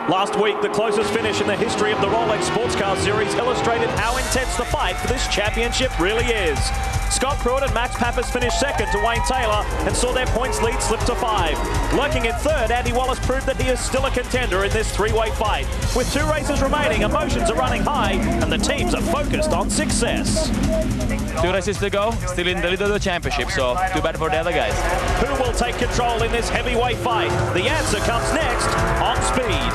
Last week, the closest finish in the history of the Rolex Sports Car Series illustrated how intense the fight for this championship really is. Scott Schroeder and Max Pappas finished second to Wayne Taylor and saw their points lead slip to 5. Lurking in third, Andy Wallace proved that he is still a contender in this three-way fight. With 2 races remaining, emotions are running high and the teams are focused on success. 2 races to go, still in the lead of the championship, so too bad for the other guys. Who will take control in this heavyweight fight? The answer comes next on Speed.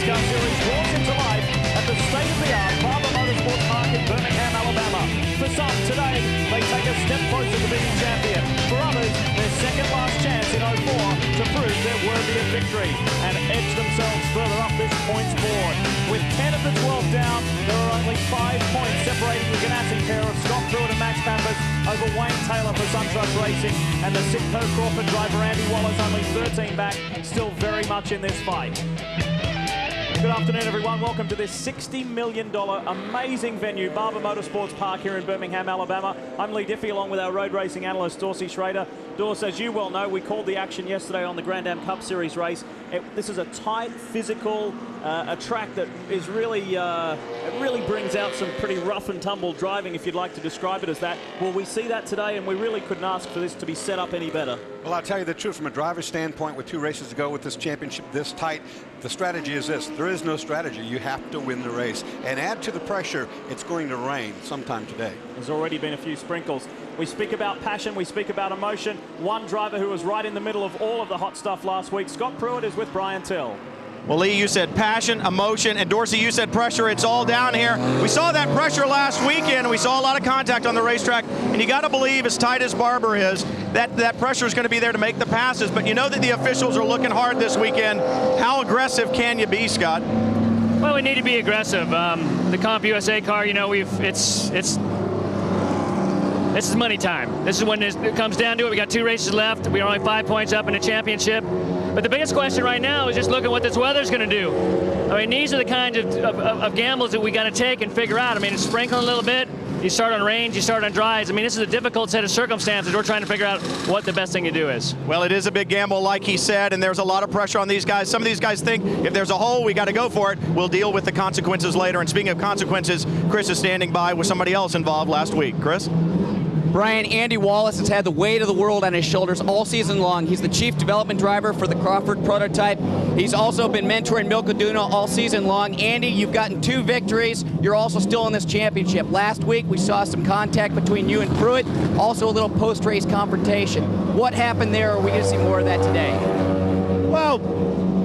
Car Series roars into life at the state-of-the-art Barber Motorsports Park in Birmingham, Alabama. For some, today, they take a step closer to being champion. For others, their second last chance in 04 to prove they're worthy of victory and edge themselves further up this points board. With 10 of the 12 down, there are only 5 points separating the Ganassi pair of Scott Schroeder and Max Pappas over Wayne Taylor for SunTrust Racing and the Sitco Crawford driver Andy Wallace only 13 back, still very much in this fight. Good afternoon, everyone. Welcome to this $60 million amazing venue, Barber Motorsports Park here in Birmingham, Alabama. I'm Leigh Diffey, along with our road racing analyst, Dorsey Schroeder. Dorsey, as you well know, we called the action yesterday on the Grand Am Cup Series race. This is a tight, physical, a track that is really, it really brings out some pretty rough and tumble driving, if you'd like to describe it as that. Well, we see that today, and we really couldn't ask for this to be set up any better. Well, I'll tell you the truth, from a driver's standpoint, with 2 races to go with this championship this tight, the strategy is this. There is no strategy. You have to win the race. And add to the pressure, it's going to rain sometime today. There's already been a few sprinkles. We speak about passion, we speak about emotion. One driver who was right in the middle of all of the hot stuff last week, Scott Pruitt, is with Brian Till. Well, Leigh, you said passion, emotion, and Dorsey, you said pressure. It's all down here. We saw that pressure last weekend, and we saw a lot of contact on the racetrack, and you got to believe, as tight as Barber is, that pressure is going to be there to make the passes. But you know that the officials are looking hard this weekend. How aggressive can you be, Scott? Well, we need to be aggressive. The Comp USA car, you know, this is money time. This is when it comes down to it. We got 2 races left. We are only 5 points up in the championship. But the biggest question right now is just look at what this weather's going to do. I mean, these are the kinds of gambles that we got to take and figure out. I mean, it's sprinkling a little bit. You start on range, you start on dries. I mean, this is a difficult set of circumstances. We're trying to figure out what the best thing to do is. Well, it is a big gamble, like he said, and there's a lot of pressure on these guys. Some of these guys think if there's a hole, we got to go for it. We'll deal with the consequences later. And speaking of consequences, Chris is standing by with somebody else involved last week. Chris? Brian, Andy Wallace has had the weight of the world on his shoulders all season long. He's the chief development driver for the Crawford prototype. He's also been mentoring Milko Duno all season long. Andy, you've gotten 2 victories. You're also still in this championship. Last week, we saw some contact between you and Pruitt, also a little post-race confrontation. What happened there? Are we going to see more of that today? Well,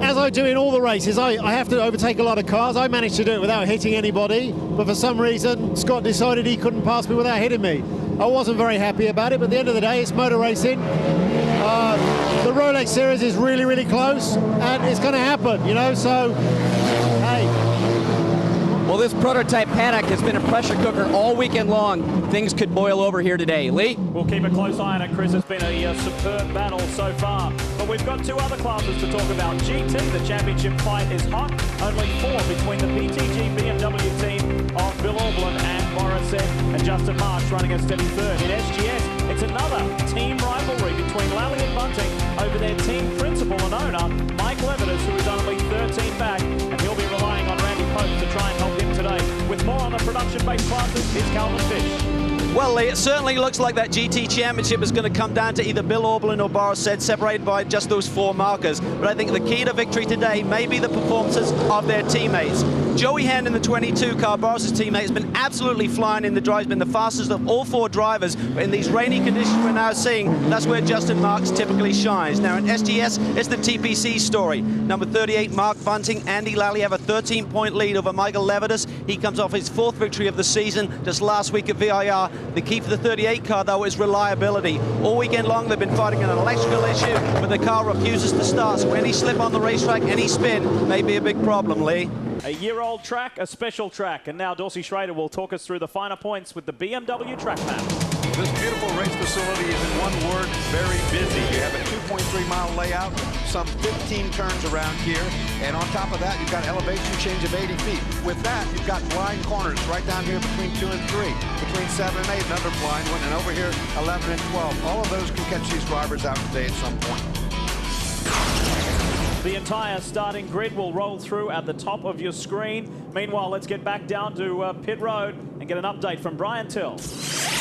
as I do in all the races, I have to overtake a lot of cars. I managed to do it without hitting anybody, but for some reason, Scott decided he couldn't pass me without hitting me. I wasn't very happy about it, but at the end of the day, it's motor racing. The Rolex series is really, really close, and it's going to happen, you know, so, hey. Well, this prototype paddock has been a pressure cooker all weekend long. Things could boil over here today. Leigh? We'll keep a close eye on it, Chris. It's been a superb battle so far. But we've got 2 other classes to talk about. GT, the championship fight is hot. Only 4 between the PTG BMW team of Bill Aublin and Morissette, and Justin Marsh running a steady third. In SGS, it's another team rivalry between Lally and Bunting over their team principal and owner, Mike Levitas, who is only 13 back, and he'll be relying on Randy Pope to try and help him today. With more on the production-based classes, here's Calvin Fish. Well, Leigh, it certainly looks like that GT Championship is going to come down to either Bill Aublin or Morissette, separated by just those 4 markers. But I think the key to victory today may be the performances of their teammates. Joey Hand in the 22 car, Boris's teammate, has been absolutely flying in the drive. He's been the fastest of all 4 drivers. But in these rainy conditions we're now seeing, that's where Justin Marks typically shines. Now in SGS, it's the TPC story. Number 38, Mark Bunting, Andy Lally have a 13-point lead over Michael Levitas. He comes off his 4th victory of the season just last week at VIR. The key for the 38 car, though, is reliability. All weekend long, they've been fighting an electrical issue, but the car refuses to start. So any slip on the racetrack, any spin, may be a big problem, Leigh. A year-old track, a special track. And now Dorsey Schroeder will talk us through the finer points with the BMW track map. This beautiful race facility is, in one word, very busy. You have a 2.3-mile layout, some 15 turns around here, and on top of that, you've got elevation change of 80 feet. With that, you've got blind corners right down here between 2 and 3, between 7 and 8, another blind one, and over here, 11 and 12. All of those can catch these drivers out today at some point. The entire starting grid will roll through at the top of your screen. Meanwhile, let's get back down to pit road and get an update from Brian Till.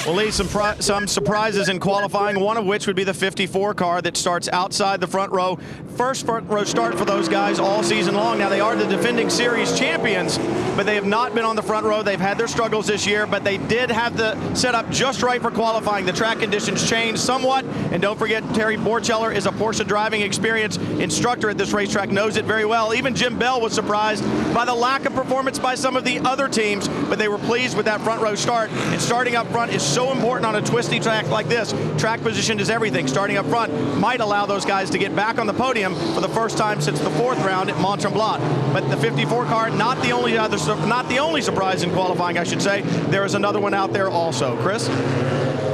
Well, Leigh, some surprises in qualifying, one of which would be the 54 car that starts outside the front row. First front row start for those guys all season long. Now, they are the defending series champions, but they have not been on the front row. They've had their struggles this year, but they did have the setup just right for qualifying. The track conditions changed somewhat, and don't forget, Terry Borcheller is a Porsche driving experience instructor at this racetrack, knows it very well. Even Jim Bell was surprised by the lack of performance by some of the other teams, but they were pleased with that front row start, and starting up front is so important on a twisty track like this. Track position is everything. Starting up front might allow those guys to get back on the podium for the first time since the 4th round at Mont Tremblant. But the 54 car, not the only surprise in qualifying, I should say. There is another one out there also. Chris?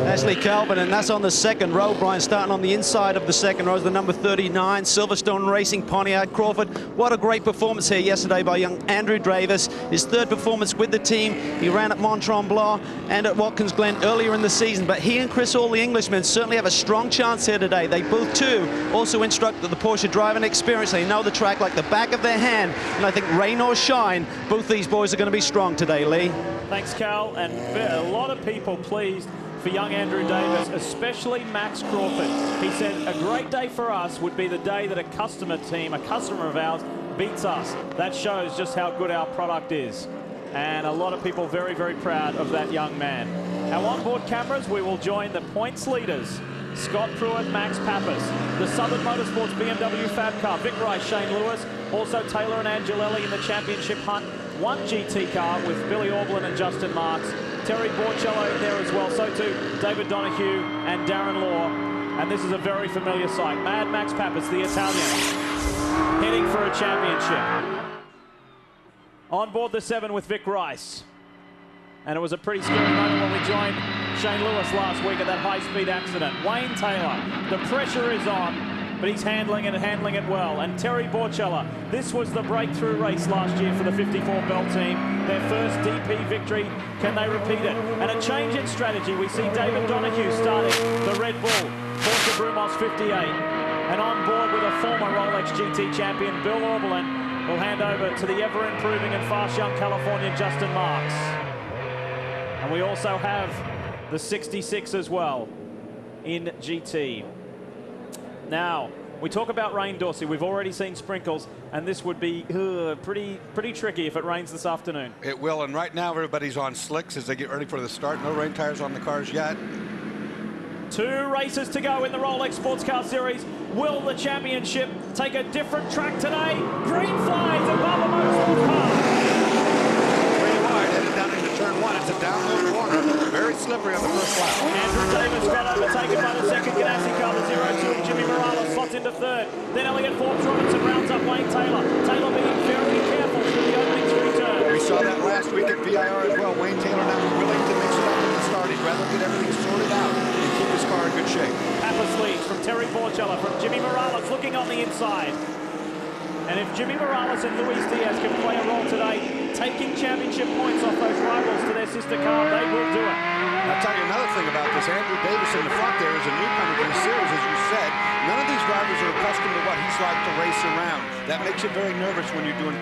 Ashley Calvin, and that's on the second row. Brian, starting on the inside of the second row is the number 39, Silverstone Racing Pontiac Crawford. What a great performance here yesterday by young Andrew Davis. His 3rd performance with the team. He ran at Mont Tremblant and at Watkins Glen earlier in the season, but he and Chris Hall, the Englishmen, certainly have a strong chance here today. They both, too, also instruct at the Porsche driving experience. They know the track like the back of their hand, and I think rain or shine, both these boys are going to be strong today, Leigh. Thanks, Cal, and a lot of people pleased for young Andrew Davis, especially Max Crawford. He said a great day for us would be the day that a customer of ours, beats us. That shows just how good our product is. And a lot of people very, very proud of that young man. Our onboard cameras, we will join the points leaders. Scott Pruitt, Max Pappas, the Southern Motorsports BMW Fab Car, Vic Rice, Shane Lewis, also Taylor and Angelelli in the championship hunt. 1 GT car with Billy Aublin and Justin Marks. Terry Borcello in there as well, so too David Donahue and Darren Law. And this is a very familiar sight. Mad Max Pappas, the Italian, heading for a championship. On board the 7 with Vic Rice. And it was a pretty scary moment when we joined Shane Lewis last week at that high-speed accident. Wayne Taylor, the pressure is on, but he's handling it well. And Terry Borchella, this was the breakthrough race last year for the 54 Bell team. Their first DP victory. Can they repeat it? And a change in strategy. We see David Donahue starting the Red Bull Porsche Brumos 58. And on board with a former Rolex GT champion, Bill Aublin, will hand over to the ever-improving and fast young Californian Justin Marks. And we also have the 66 as well in GT. Now, we talk about rain, Dorsey. We've already seen sprinkles, and this would be pretty tricky if it rains this afternoon. It will, and right now everybody's on slicks as they get ready for the start. No rain tires on the cars yet. 2 races to go in the Rolex Sports Car Series. Will the championship take a different track today? Green flags at Barber Motorsports Park. Pretty wide, headed down into turn 1. It's a downhill corner. Very slippery on the first lap. Andrew Davis got overtaken by the second Ganassi car, the 02 of Jimmy Morales, slots into 3rd. Then Elliott Forbes Robinson rounds up Wayne Taylor. Taylor being very careful through the opening 3 turns. We saw that last week at VIR as well. Wayne Taylor now willing to mix it up at the start. He'd rather get everything sorted out and keep his car in good shape. Pappas leads from Terry Borchella, from Jimmy Morales looking on the inside. And if Jimmy Morales and Luis Diaz can play a role today, taking championship points off those rivals to their sister car, they will do it. I'll tell you another thing about this. Andrew Davis in the front there is a newcomer to the series, as you said. None of these drivers are accustomed to what he's like to race around. That makes you very nervous when you're doing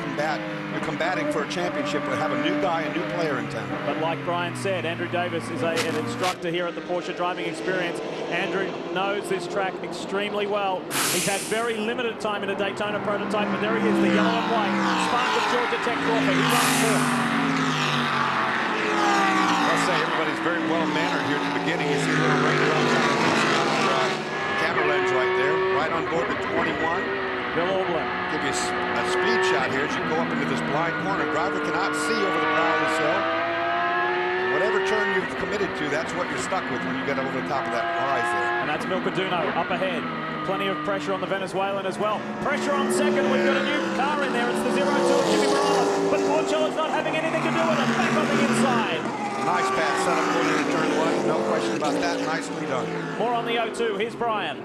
you're combating for a championship or have a new guy, a new player in town. But like Brian said, Andrew Davis is an instructor here at the Porsche Driving Experience. Andrew knows this track extremely well. He's had very limited time in a Daytona prototype, but there he is, the yellow and white. Spark of Georgia Tech Crawford. He runs 4th. I'll say everybody's very well-mannered here at the beginning. You see a little raindrops on the camera lens right there, right on board the 21. Bill Aublin. Give you a speed shot here as you go up into this blind corner. Driver cannot see over the brow of this hill. Whatever turn you've committed to, that's what you're stuck with when you get over the top of that rise there. And that's Milcaduno up ahead. Plenty of pressure on the Venezuelan as well. Pressure on second. We've got a new car in there. It's the 02 of Jimmy Morales. But Borchella's not having anything to do with it. Back on the inside. Nice pass set up going into turn 1. No question about that. done. More on the O2. Here's Brian.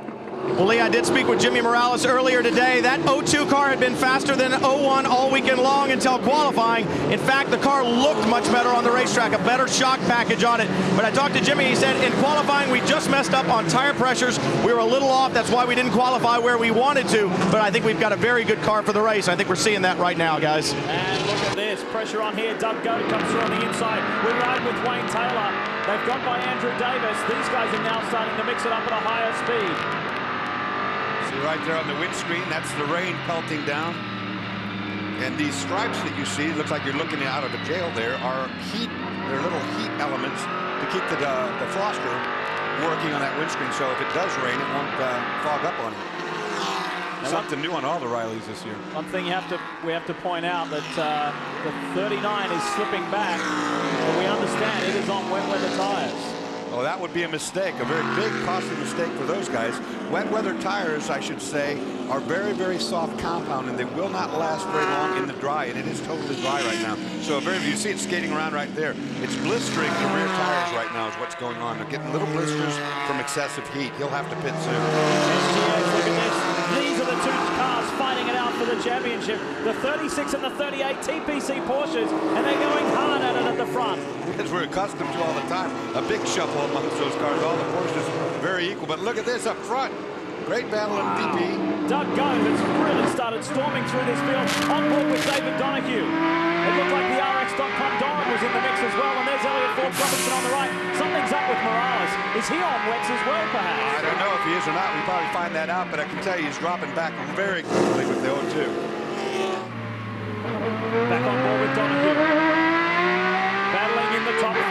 Well, Leigh, I did speak with Jimmy Morales earlier today. That 02 car had been faster than 01 all weekend long until qualifying. In fact, the car looked much better on the racetrack, a better shock package on it. But I talked to Jimmy, he said in qualifying we just messed up on tire pressures. We were a little off, that's why we didn't qualify where we wanted to. But I think we've got a very good car for the race. I think we're seeing that right now, guys. And look at this, pressure on here. Doug Goat comes through on the inside. We ride with Wayne Taylor. They've gone by Andrew Davis. These guys are now starting to mix it up at a higher speed. Right there on the windscreen, that's the rain pelting down. And these stripes that you see, looks like you're looking out of a jail there, are heat. They're little heat elements to keep the defroster working on that windscreen. So if it does rain, it won't fog up on it. Something new on all the Rileys this year. One thing we have to point out that the 39 is slipping back, but we understand it is on wet weather tires. Oh, that would be a mistake, a very big, costly mistake for those guys. Wet weather tires, I should say, are very, very soft compound, and they will not last very long in the dry, and it is totally dry right now. So you see it skating around right there. It's blistering the rear tires right now is what's going on. They're getting little blisters from excessive heat. He'll have to pit soon. Look at this. These are the two cars fighting it out for the championship. The 36 and the 38 TPC Porsches, and they're going hard at it at the front. As we're accustomed to all the time. A big shuffle amongst those cars. All the Porsches very equal. But look at this up front. Great battle in DP. Doug Goat has really started storming through this field on board with David Donahue. It looked like the RX.com Doran was in the mix as well, and there's Elliot Forbes Robinson on the right. Something's up with Morales. Is he on wets as well, perhaps? I don't know if he is or not. We'll probably find that out, but I can tell you he's dropping back very quickly with the 0-2. Back on board with Donahue. Battling in the top 5.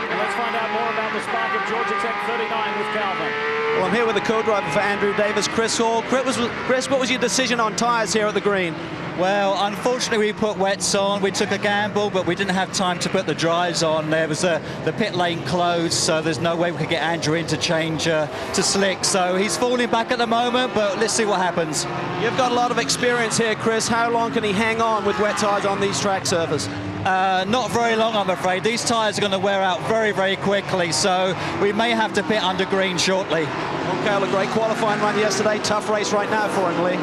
And let's find out more about the spark of Georgia Tech 39 with Calvin. Well, I'm here with the co-driver for Andrew Davis, Chris Hall. Chris, what was your decision on tyres here at the green? Well, unfortunately, we put wets on. We took a gamble, but we didn't have time to put the dries on. There was the pit lane closed, so there's no way we could get Andrew in to change to slick. So he's falling back at the moment, but let's see what happens. You've got a lot of experience here, Chris. How long can he hang on with wet tyres on these track surfaces? Not very long, I'm afraid. These tyres are going to wear out very, very quickly, so we may have to pit under green shortly. Okay, well, a great qualifying run yesterday. Tough race right now for him, Leigh.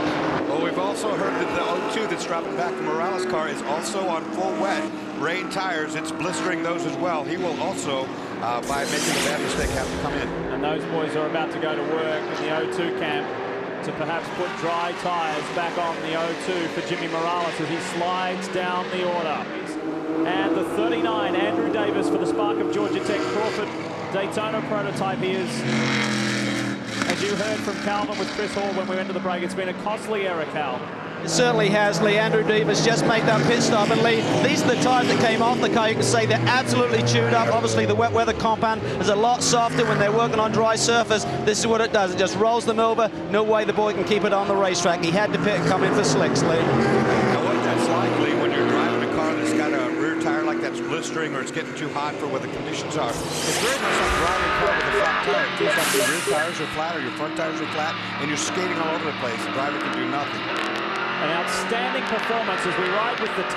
Well, we've also heard that the 0-2 that's dropping back from Morales' car is also on full wet rain tires. It's blistering those as well. He will also, by making a bad mistake, have to come in. And those boys are about to go to work in the 0-2 camp to perhaps put dry tires back on the 0-2 for Jimmy Morales as he slides down the order. And the 39, Andrew Davis for the spark of Georgia Tech Crawford Daytona prototype. He is, as you heard from Calvin with Chris Hall when we went to the break, it's been a costly error, Cal. It certainly has, Leigh. Andrew Davis just made that pit stop, and Leigh, these are the tyres that came off the car. You can say they're absolutely chewed up. Obviously, the wet weather compound is a lot softer when they're working on dry surface. This is what it does. It just rolls them over. No way the boy can keep it on the racetrack. He had to pit and come in for slicks, Leigh. Now, what that's likely when you're driving a car that's got a rear tire like that's blistering or it's getting too hot for what the conditions are. It's very much like driving a car with a flat tire. It feels like your rear tires are flat or your front tires are flat, and you're skating all over the place. The driver can do nothing. An outstanding performance as we ride with the 10.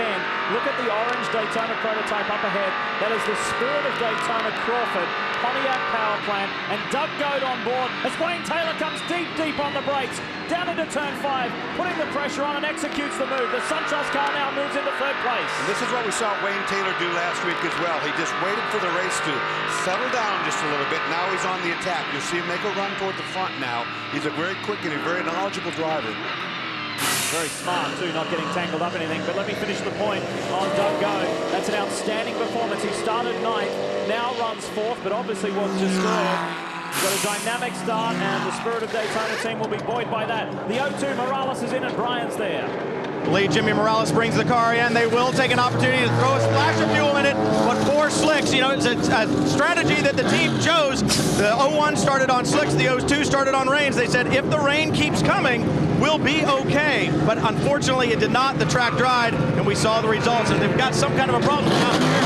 Look at the orange Daytona prototype up ahead. That is the spirit of Daytona Crawford, Pontiac power plant, and Doug Goat on board as Wayne Taylor comes deep on the brakes, down into turn 5, putting the pressure on and executes the move. The Suntrust car now moves into 3rd place. And this is what we saw Wayne Taylor do last week as well. He just waited for the race to settle down just a little bit. Now he's on the attack. You'll see him make a run toward the front now. He's a very quick and a very knowledgeable driver. Very smart, too, not getting tangled up in anything. But let me finish the point on Doug Goat. That's an outstanding performance. He started 9th, now runs 4th, but obviously was disturbed. He's got a dynamic start, and the Spirit of Daytona team will be buoyed by that. The 0-2, Morales is in, and Brian's there. Leigh, Jimmy Morales brings the car in. They will take an opportunity to throw a splash of fuel in it, but 4 slicks. You know, it's a strategy that the team chose. The 01 started on slicks, the 02 started on rains. They said, if the rain keeps coming, we'll be okay. But unfortunately, it did not. The track dried, and we saw the results, and they've got some kind of a problem out here.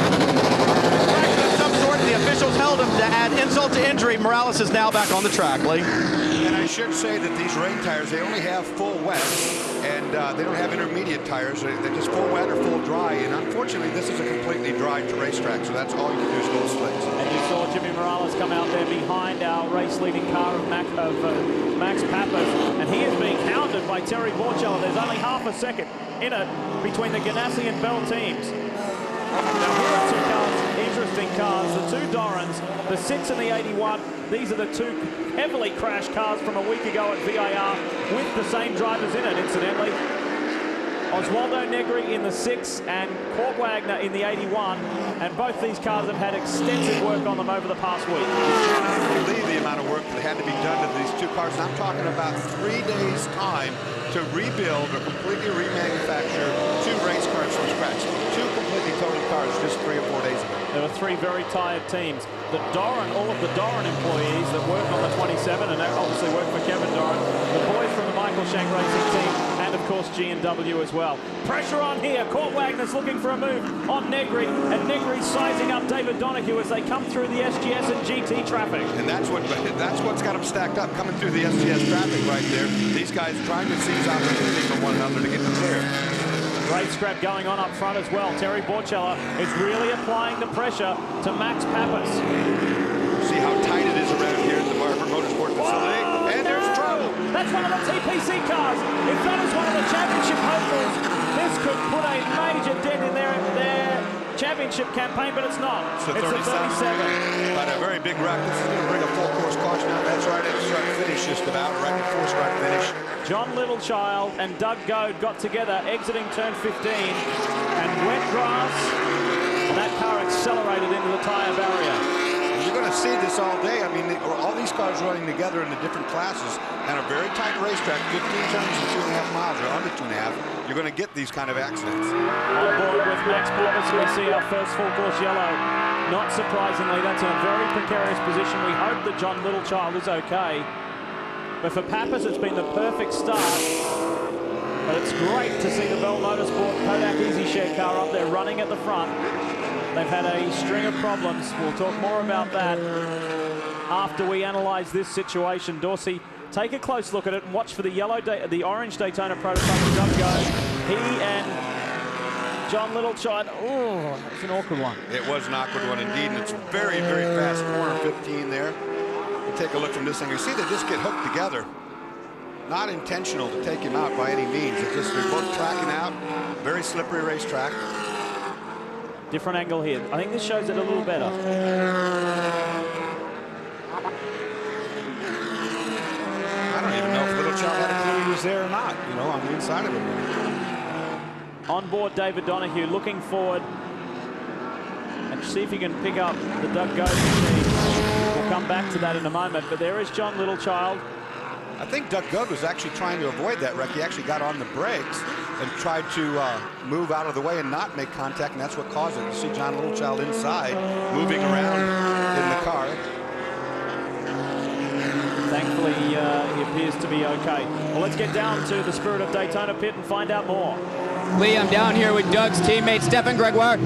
Of some sort, the officials held him to add insult to injury. Morales is now back on the track, Leigh. And I should say that these rain tires, they only have full wet, and they don't have intermediate tires. They're just full wet or full dry, and unfortunately this is a completely dry racetrack, so that's all you can do is go slicks. And you saw Jimmy Morales come out there behind our race-leading car of Max Pappas, and he is being hounded by Terry Borchella. There's only half a second in it between the Ganassi and Bell teams. Now here are two cars, interesting cars, the two Dorans, the 6 and the 81. These are the two heavily crashed cars from a week ago at VIR with the same drivers in it, incidentally. Oswaldo Negri in the 6 and Court Wagner in the 81, and both these cars have had extensive work on them over the past week. You cannot believe the amount of work that had to be done to these two cars. And I'm talking about 3 days' time to rebuild or completely remanufacture two race cars from scratch. Two completely total cars just 3 or 4 days ago. There were 3 very tired teams. The Doran, all of the Doran employees that work on the 27, and that obviously work for Kevin Doran, the boys from the Michael Shank Racing team, and of course G&W as well. Pressure on here. Court Wagner's looking for a move on Negri, and Negri's sizing up David Donahue as they come through the SGS and GT traffic. And that's what's got them stacked up, coming through the SGS traffic right there. These guys trying to seize opportunity from one another to get them clear. Great scrap going on up front as well. Terry Borchella is really applying the pressure to Max Pappas. See how tight it is around here at the Barber Motorsports facility. And there's trouble. That's one of the TPC cars. If that is one of the championship hopefuls, this could put a major dent in their championship campaign, but it's not. It's a 37. But a very big wreck. This is going to bring a full course caution out. That's right at start finish just about. Right before start finish. John Littlechild and Doug Goad got together exiting turn 15 and wet grass, and that car accelerated into the tyre barrier. You're going to see this all day. I mean, all these cars running together in the different classes and a very tight racetrack, 15 turns and 2.5 miles or under 2.5. You're going to get these kind of accidents. On board with Max Pappas, we see our first full course yellow. Not surprisingly, that's in a very precarious position. We hope that John Littlechild is okay. But for Pappas, it's been the perfect start. But it's great to see the Bell Motorsport Kodak Easy Share car up there running at the front. They've had a string of problems. We'll talk more about that after we analyze this situation. Dorsey, take a close look at it and watch for the orange Daytona prototype of Doug Goad. He and John Littlechild. Oh, it's an awkward one. It was an awkward one indeed, and it's very, very fast corner 15 there. Take a look from this thing. You see they just get hooked together. Not intentional to take him out by any means. It's just they're both tracking out. Very slippery racetrack. Different angle here. I think this shows it a little better. I don't even know if Littlechild had a clue he was there or not, you know, on the inside of him. On board David Donahue looking forward. And see if he can pick up the Doug Goad machine. We'll come back to that in a moment, but there is John Littlechild. I think Doug Goad was actually trying to avoid that wreck. He actually got on the brakes and tried to move out of the way and not make contact, and that's what caused it. You see John Littlechild inside, moving around in the car. Thankfully, he appears to be okay. Well, let's get down to the Spirit of Daytona pit and find out more. Leigh, I'm down here with Doug's teammate, Stefan Gregoire.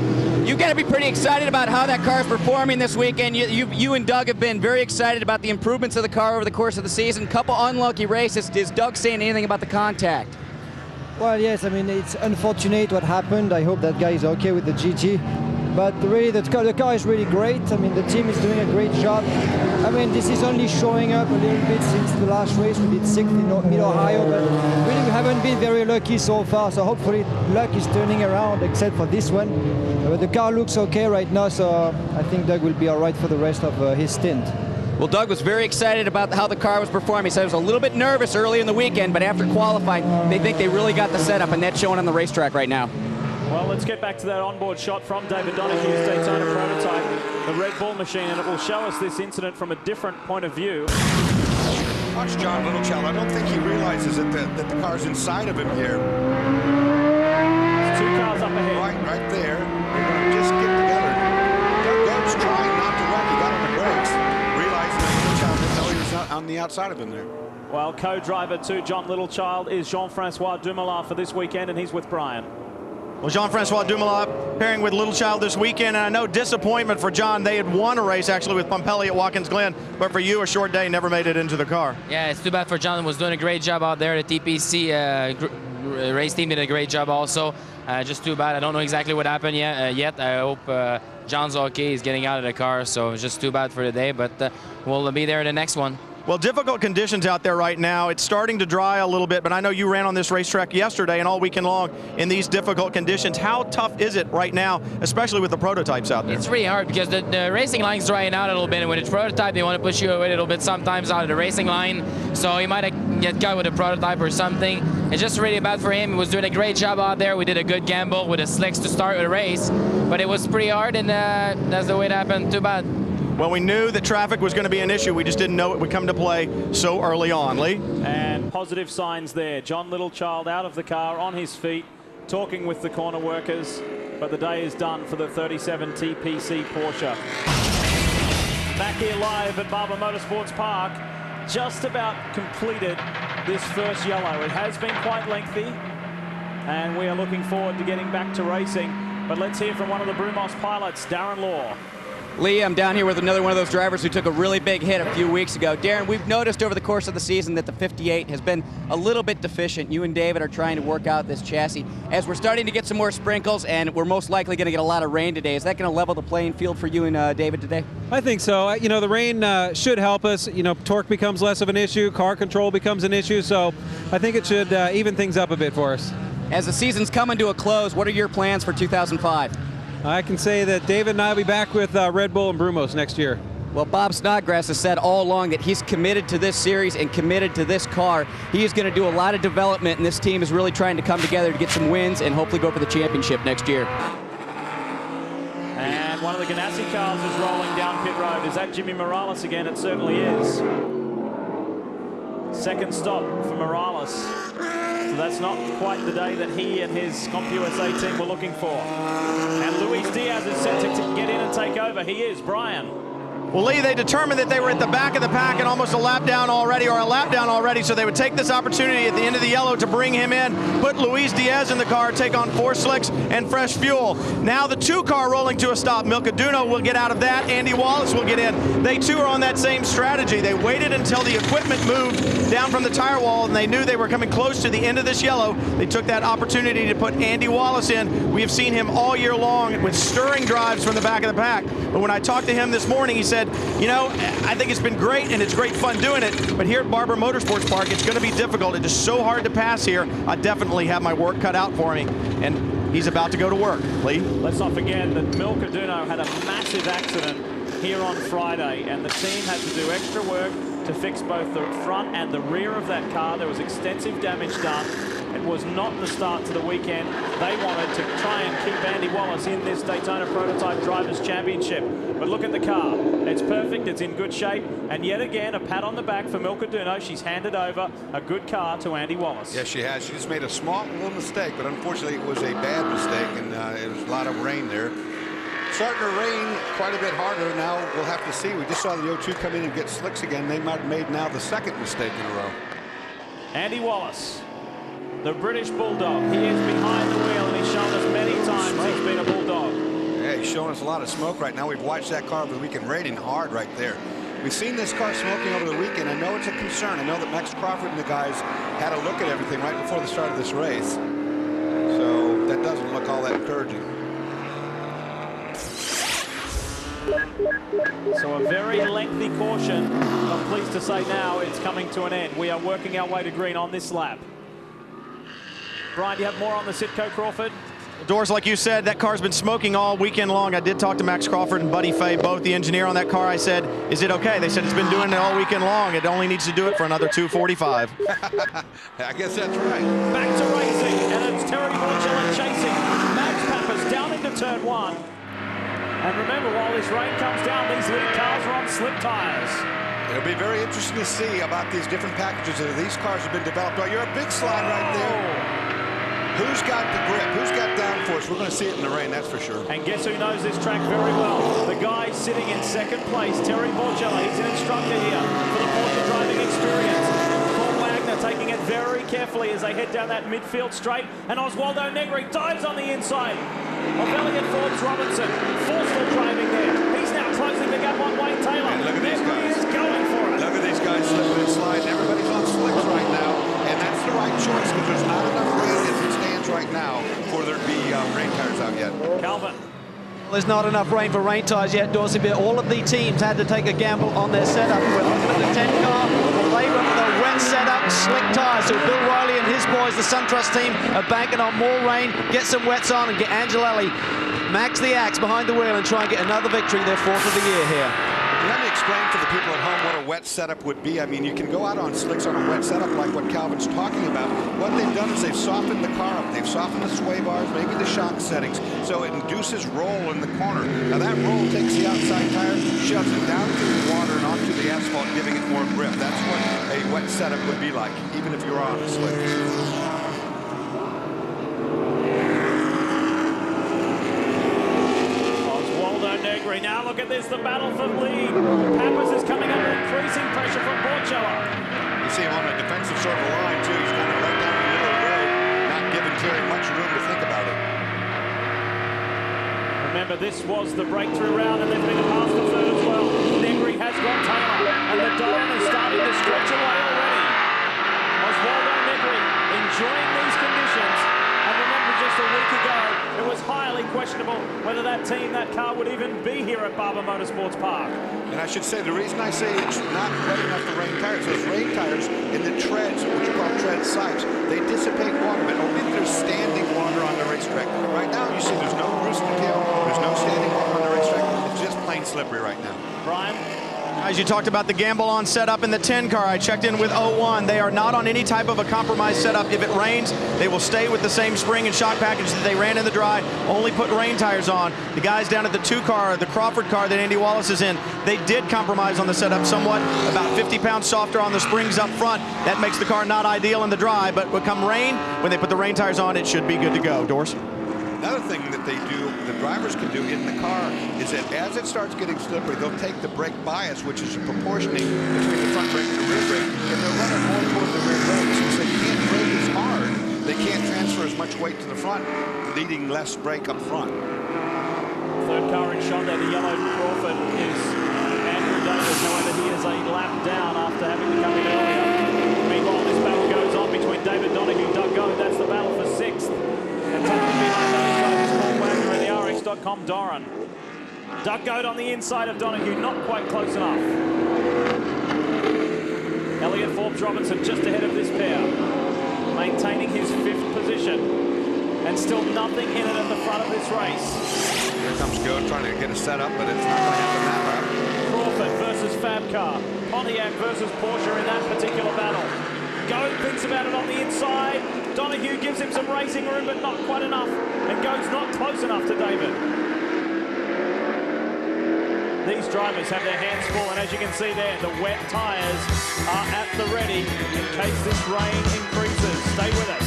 You've got to be pretty excited about how that car is performing this weekend. You and Doug have been very excited about the improvements of the car over the course of the season. Couple unlucky races. Is Doug saying anything about the contact? Well, yes, I mean, it's unfortunate what happened. I hope that guy is okay with the GT. But really, the car is really great. I mean, the team is doing a great job. I mean, this is only showing up a little bit since the last race. We did 6th in Mid-Ohio, but really we haven't been very lucky so far. So hopefully luck is turning around, except for this one. But the car looks okay right now, so I think Doug will be all right for the rest of his stint. Well, Doug was very excited about how the car was performing. He said he was a little bit nervous early in the weekend, but after qualifying, they think they really got the setup, and that's showing on the racetrack right now. Well, let's get back to that onboard shot from David Donahue's Daytona prototype, the Red Bull machine, and it will show us this incident from a different point of view. Watch John Littlechild. I don't think he realizes that the car's inside of him here. There's 2 cars up ahead. Right there. They're going to just get together. Doug Goad's trying not to wreck. He got on the brakes. Realizing that Littlechild didn't know he was on the outside of him there. Well, co-driver to John Littlechild is Jean-Francois Dumoulin for this weekend, and he's with Brian. Well, Jean-Francois Dumoulin pairing with Littlechild this weekend, and I know disappointment for John. They had won a race actually with Pompelli at Watkins Glen, but for you, a short day, never made it into the car. Yeah, it's too bad for John. Was doing a great job out there at TPC, race team did a great job also. Just too bad. I don't know exactly what happened yet. I hope John's okay. He's getting out of the car, so it's just too bad for the day, but we'll be there in the next one. Well, difficult conditions out there right now. It's starting to dry a little bit, but I know you ran on this racetrack yesterday and all weekend long in these difficult conditions. How tough is it right now, especially with the prototypes out there? It's really hard because the racing line's drying out a little bit, and with the prototype, they want to push you away a little bit sometimes out of the racing line, so he might get caught with a prototype or something. It's just really bad for him. He was doing a great job out there. We did a good gamble with the slicks to start the race, but it was pretty hard, and that's the way it happened. Too bad. Well, we knew that traffic was going to be an issue. We just didn't know it would come to play so early on. Leigh? And positive signs there. John Littlechild out of the car, on his feet, talking with the corner workers. But the day is done for the 37 TPC Porsche. Back here live at Barber Motorsports Park. Just about completed this first yellow. It has been quite lengthy, and we are looking forward to getting back to racing. But let's hear from one of the Brumos pilots, Darren Law. Leigh, I'm down here with another one of those drivers who took a really big hit a few weeks ago. Darren, we've noticed over the course of the season that the 58 has been a little bit deficient. You and David are trying to work out this chassis. As we're starting to get some more sprinkles, and we're most likely going to get a lot of rain today, is that going to level the playing field for you and David today? I think so. You know, the rain should help us. You know, torque becomes less of an issue, car control becomes an issue, so I think it should even things up a bit for us. As the season's coming to a close, what are your plans for 2005? I can say that David and I will be back with Red Bull and Brumos next year. Well, Bob Snodgrass has said all along that he's committed to this series and committed to this car. He is going to do a lot of development, and this team is really trying to come together to get some wins and hopefully go for the championship next year. And one of the Ganassi cars is rolling down pit road. Is that Jimmy Morales again? It certainly is. Second stop for Morales. So that's not quite the day that he and his CompUSA team were looking for. And Luis Diaz is set to get in and take over. He is. Brian. Well, Leigh, they determined that they were at the back of the pack and almost a lap down already, so they would take this opportunity at the end of the yellow to bring him in, put Luis Diaz in the car, take on 4 slicks and fresh fuel. Now the 2 car rolling to a stop. Milcaduno will get out of that. Andy Wallace will get in. They too are on that same strategy. They waited until the equipment moved down from the tire wall, and they knew they were coming close to the end of this yellow. They took that opportunity to put Andy Wallace in. We have seen him all year long with stirring drives from the back of the pack. But when I talked to him this morning, he said, you know, I think it's been great and it's great fun doing it, but here at Barber Motorsports Park, it's going to be difficult. It is so hard to pass here. I definitely have my work cut out for me, and he's about to go to work. Leigh? Let's not forget that Milcaduno had a massive accident here on Friday, and the team had to do extra work to fix both the front and the rear of that car. There was extensive damage done. It was not the start to the weekend. They wanted to try and keep Andy Wallace in this Daytona Prototype Drivers' Championship. But look at the car. It's perfect. It's in good shape. And yet again, a pat on the back for Milcaduno. She's handed over a good car to Andy Wallace. Yes, she has. She just made a small little mistake, but unfortunately it was a bad mistake, and it was a lot of rain there. Starting to rain quite a bit harder now. We'll have to see. We just saw the O2 come in and get slicks again. They might have made now the 2nd mistake in a row. Andy Wallace, the British Bulldog. He is behind the wheel, and he's shown us many times he's been a Bulldog. Yeah, he's showing us a lot of smoke right now. We've watched that car over the weekend raining hard right there. We've seen this car smoking over the weekend. I know it's a concern. I know that Max Crawford and the guys had a look at everything right before the start of this race. So that doesn't look all that encouraging. So a very lengthy caution. I'm pleased to say now it's coming to an end. We are working our way to green on this lap. Brian, do you have more on the Sitco Crawford? Doors, like you said, that car's been smoking all weekend long. I did talk to Max Crawford and Buddy Fay, both the engineer on that car. I said, is it okay? They said it's been doing it all weekend long. It only needs to do it for another 245. I guess that's right. Back to racing, and it's Terry Borgella chasing. Max Pappas down into turn 1. And remember, while this rain comes down, these lead cars are on slick tires. It'll be very interesting to see about these different packages that these cars have been developed. Oh, you're a big slide right there. Who's got the grip? Who's got downforce? We're going to see it in the rain, that's for sure. And guess who knows this track very well? The guy sitting in 2nd place, Terry Borgella. He's an instructor here for the Porsche driving experience. Paul Wagner taking it very carefully as they head down that midfield straight. And Oswaldo Negri dives on the inside of Elliott Forbes Robinson. Forceful driving there. He's now closing the gap on Wayne Taylor. And look at these guys. Is going for it. Look at these guys slipping and sliding. Everybody's on slicks right now. And that's the right choice because there's not enough rain as it stands right now for there to be rain tires out yet. Calvin. There's not enough rain for rain tyres yet, Dorsey, but all of the teams had to take a gamble on their setup. We're looking at the 10 car. They went with a wet setup, slick tyres. So Bill Riley and his boys, the SunTrust team, are banking on more rain, get some wets on, and get Angelelli max the axe behind the wheel and try and get another victory, their 4th of the year here. Let me explain for the people at home what a wet setup would be. I mean, you can go out on slicks on a wet setup like what Calvin's talking about. What they've done is they've softened the car up. They've softened the sway bars, maybe the shock settings, so it induces roll in the corner. Now that roll takes the outside tire, shoves it down through the water and onto the asphalt, giving it more grip. That's what a wet setup would be like, even if you're on a slick. Now look at this, the battle for lead. Pappas is coming under increasing pressure from Borcella. You see him on a defensive sort of line, too. He's kind of right down the middle of the road, not giving Terry much room to think about it. Remember, this was the breakthrough round, and they've been past the third as well. Negri has got Taylor, and the Doran is starting to stretch away already. Oswaldo Negri enjoying these conditions. And remember, just a week ago, it was highly questionable whether that team, that car would even be here at Barber Motorsports Park. And I should say, the reason I say it's not wet enough for rain tires, those rain tires in the treads, which are called tread sipes, they dissipate water, but only if there's standing water on the racetrack. Right now, you see there's no roost detail, there's no standing water on the racetrack. It's just plain slippery right now. Brian? As you talked about the gamble on setup in the 10 car, I checked in with 01. They are not on any type of a compromised setup. If it rains, they will stay with the same spring and shock package that they ran in the dry, only put rain tires on. The guys down at the 2 car, the Crawford car that Andy Wallace is in, they did compromise on the setup somewhat, about 50 pounds softer on the springs up front. That makes the car not ideal in the dry, but when come rain, when they put the rain tires on, it should be good to go. Dorsey? Another thing that they do, the drivers can do in the car, is that as it starts getting slippery, they'll take the brake bias, which is a proportioning between the front brake and the rear brake, and they'll run it more toward the rear brake. Since they can't brake as hard, they can't transfer as much weight to the front, leading less brake up front. Third car in shot there, the yellow Crawford is Andrew Davis. However, he is a lap down after having to come in earlier. Meanwhile, this battle goes on between David Donahue and Doug Goad. That's the battle for 6th. And tucking behind those guys, Paul Wagner and the RX.com Doran. Doug Goad on the inside of Donahue, not quite close enough. Elliott Forbes Robinson just ahead of this pair, maintaining his 5th position, and still nothing in it at the front of this race. Here comes Goad trying to get a setup, but it's not going to happen that route. Crawford versus Fab Car, Pontiac versus Porsche in that particular battle. Goad thinks about it on the inside. Donahue gives him some racing room, but not quite enough. And Goad's not close enough to David. These drivers have their hands full, and as you can see there, the wet tyres are at the ready in case this rain increases. Stay with us.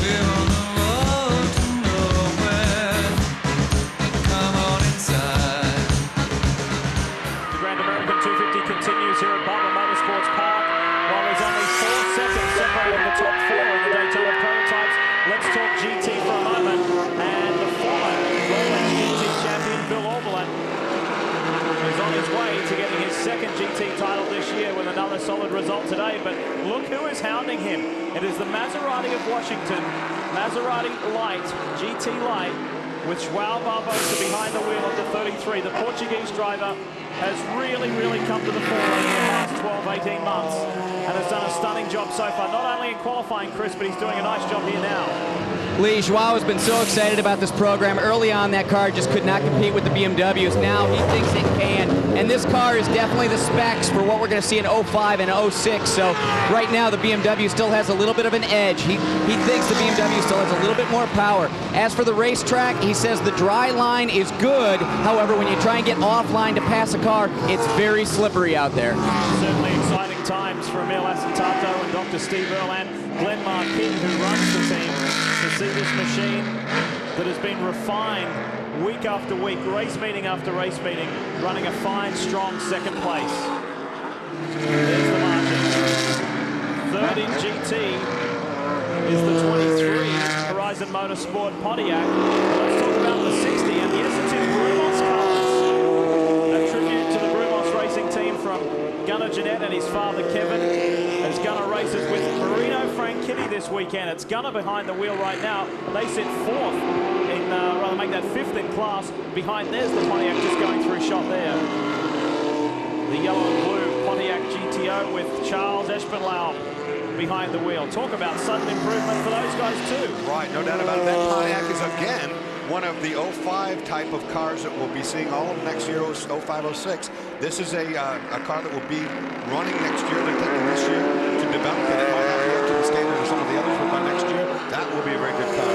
We're on the road to nowhere. Come on inside. The Grand American 250 continues here at Barber Motorsports Park. While there's only 4 seconds separating the top 4 in the Daytona prototypes, let's talk GT for a moment. And the former Rolex GT champion, Bill Auberlen, is on his way to getting his 2nd GT title this year with another solid result today. But look who is hounding him. It is the Maserati of Washington, Maserati Light, GT Light, with João Barbosa behind the wheel of the 33. The Portuguese driver has really come to the fore in the past 12, 18 months and has done a stunning job so far, not only in qualifying, Chris, but he's doing a nice job here now. Leigh, Joao has been so excited about this program. Early on, that car just could not compete with the BMWs. Now he thinks it can, and this car is definitely the specs for what we're going to see in 05 and 06. So right now, the BMW still has a little bit of an edge. He thinks the BMW still has a little bit more power. As for the racetrack, he says the dry line is good. However, when you try and get offline to pass a car, it's very slippery out there. Certainly exciting times for Emil Asentato and Dr. Steve Earle and Glenn Marquis, who runs the team, to see this machine that has been refined week after week, race meeting after race meeting, running a fine, strong 2nd place. There's the margin. 3rd in GT is the 23 Horizon Motorsport Pontiac. Let's talk about the 60, and yes, it's in Brumos colours. A tribute to the Brumos racing team from Gunnar Jeanette and his father Kevin. races with Marino Franchitti this weekend. It's Gunner behind the wheel right now. They sit fourth in, rather make that fifth in class. Behind there's the Pontiac just going through shot there. The yellow and blue Pontiac GTO with Charles Espinlau behind the wheel. Talk about sudden improvement for those guys too. Right, no doubt about it. That Pontiac is again one of the 05 type of cars that we'll be seeing all of next year, 05, 06. This is a car that will be running next year. They're taking this year to develop it. It might not be up to the standard of some of the others, but by next year, that will be a very good car.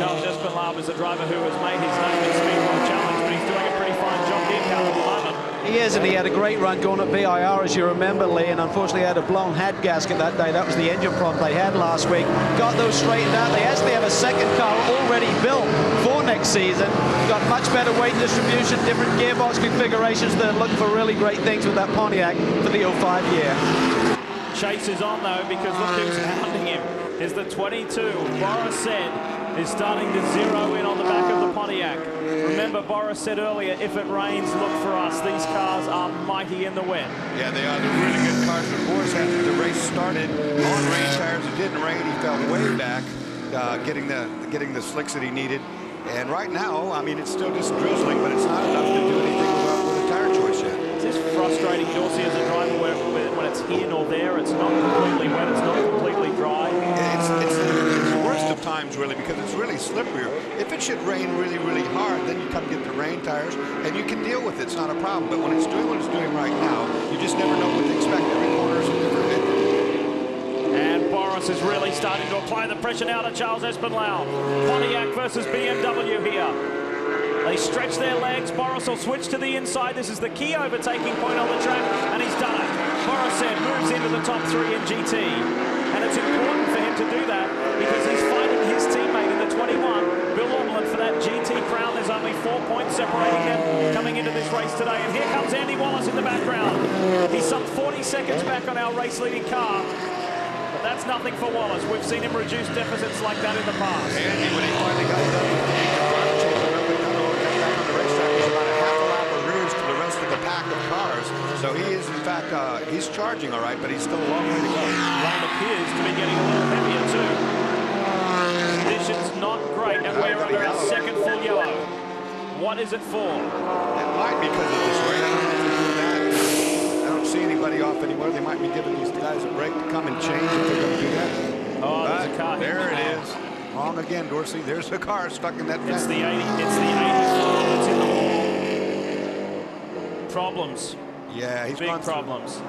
Charles Espinlau is a driver who has made his name in Speedway Challenge, but he's doing a pretty fine job here, Cal, at the moment. He is, and he had a great run going at VIR, as you remember, Leigh, and unfortunately had a blown head gasket that day. That was the engine problem they had last week. Got those straightened out. They actually have a second car already built for next season. Got much better weight distribution, different gearbox configurations. They're looking for really great things with that Pontiac for the 05 year. Chase is on, though, because look who's hounding him. Is the 22, Boris said, is starting to zero in on the back of the Pontiac. Remember, Boris said earlier, if it rains, look for us. These cars are mighty in the wet. Yeah, they are. They're really good cars. But Boris had the race started on rain tires. It didn't rain. He fell way back, getting the slicks that he needed. And right now, I mean, it's still just drizzling, but it's not enough to do anything with a tire choice yet. Is this frustrating, Dorsey, as a driver, when it's here nor there, it's not completely wet, it's not completely dry? It's the worst of times, really, because it's really slippery. If it should rain really, really hard, then you come get the rain tires, and you can deal with it. It's not a problem. But when it's doing what it's doing right now, you just never know what to expect. Every corner is a different bit. And Boris is really starting to apply the pressure now to Charles Espinlau. Pontiac versus BMW here. They stretch their legs. Boris will switch to the inside. This is the key overtaking point on the track, and he's done it. Boris said moves into the top three in GT. And it's important for him to do that because he's fighting his teammate in the 21, Bill Ormond, for that GT crown. There's only 4 points separating them coming into this race today. And here comes Andy Wallace in the background. He's some 40 seconds back on our race-leading car. But that's nothing for Wallace. We've seen him reduce deficits like that in the past. Andy, when he finally got done with the driver change, remember, got back on the racetrack, was about a half a lap of rears to the rest of the pack of cars. So he is, in fact, he's charging all right, but he's still a long way to go. Rain appears to be getting a little heavier too. Conditions not great, and we're under our second full yellow. What is it for? It might be because of this rain. I don't know if they're doing that. I don't see anybody off anywhere. They might be giving these guys a break to come and change if they're going to do that. Oh, there's a car here. There it is. Wrong again, Dorsey. There's a car stuck in that It's fence. the 80. It's the 84 that's in the wall. Problems. Yeah, he's big problems.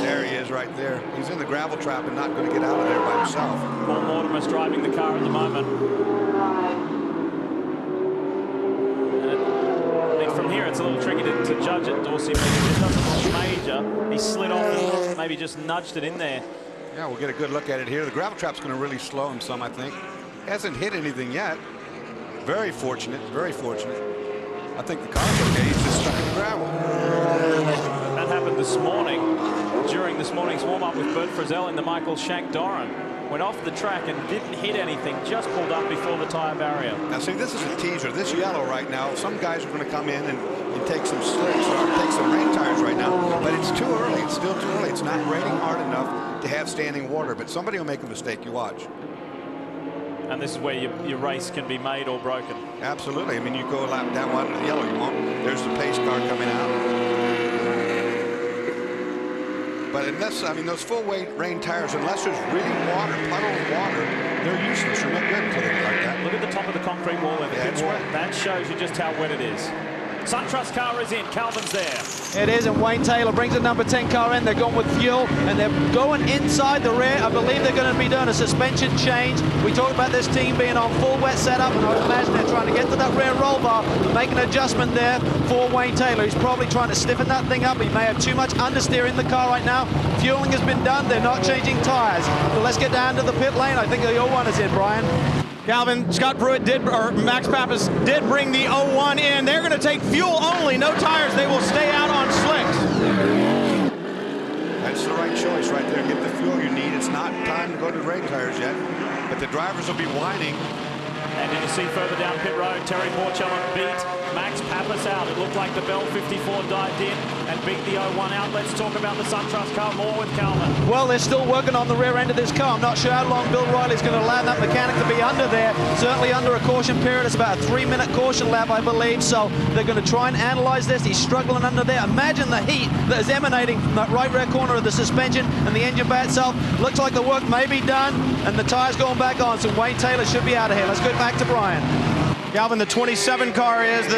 There he is right there. He's in the gravel trap and not going to get out of there by himself. Paul Mortimer's driving the car at the moment. I mean, from here it's a little tricky to judge it, Dorsey. It doesn't look major. He slid off and maybe just nudged it in there. Yeah, we'll get a good look at it here. The gravel trap's going to really slow him some, I think. Hasn't hit anything yet. Very fortunate, very fortunate. I think the car's okay. He's just stuck in the gravel. That happened this morning during this morning's warm-up with Bert Frizzell in the Michael Shank Doran. Went off the track and didn't hit anything, just pulled up before the tire barrier. Now see, this is a teaser. This yellow right now, some guys are going to come in and take some slicks or take some rain tires right now, but it's too early. It's still too early. It's not raining hard enough to have standing water, but somebody will make a mistake. You watch. And this is where your race can be made or broken. Absolutely. I mean, you go a lap down one, the yellow you won't. There's the pace car coming out. But unless, I mean, those full weight rain tires, unless there's really water, puddled water, they're useless. They're not good until they're like that. Look at the top of the concrete wall there. It's wet. That shows you just how wet it is. SunTrust car is in. Calvin's there. It is, and Wayne Taylor brings the number 10 car in. They're going with fuel, and they're going inside the rear. I believe they're going to be doing a suspension change. We talked about this team being on full wet setup, and I would imagine they're trying to get to that rear roll bar and make an adjustment there for Wayne Taylor. He's probably trying to stiffen that thing up. He may have too much understeer in the car right now. Fueling has been done. They're not changing tires. But let's get down to the pit lane. I think the 01 is in, Brian. Calvin, Scott Pruitt Max Pappas did bring the 01 in. They're going to take fuel only, no tires. They will stay out on slicks. That's the right choice right there. Get the fuel you need. It's not time to go to rain tires yet, but the drivers will be whining. And you see further down pit road, Terry Porcello beat Max Pappas out. It looked like the Bell 54 dived in and beat the 01 out. Let's talk about the SunTrust car more with Calvin. Well, they're still working on the rear end of this car. I'm not sure how long Bill Riley's going to allow that mechanic to be under there. Certainly under a caution period. It's about a 3-minute caution lap, I believe. So they're going to try and analyze this. He's struggling under there. Imagine the heat that is emanating from that right rear corner of the suspension and the engine bay itself. Looks like the work may be done, and the tyre's going back on. So Wayne Taylor should be out of here. Let's go back to Brian. Galvin, the 27 car is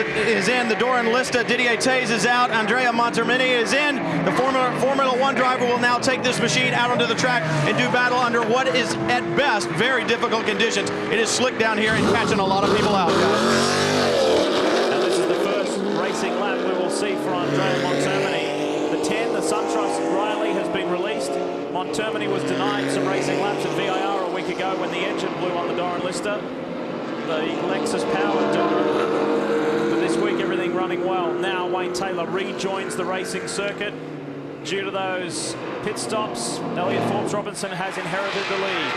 in. The Doran Lista, Didier Taze is out. Andrea Montermini is in. The Formula One driver will now take this machine out onto the track and do battle under what is, at best, very difficult conditions. It is slick down here and catching a lot of people out, guys. And this is the first racing lap we will see for Andrea Montermini. The 10, the SunTrust Riley, has been released. Montermini was denied some racing laps at VIR a week ago when the engine blew on the Doran Lista. The Lexus powered, but this week everything running well. Now Wayne Taylor rejoins the racing circuit. Due to those pit stops, Elliott Forbes-Robinson has inherited the lead.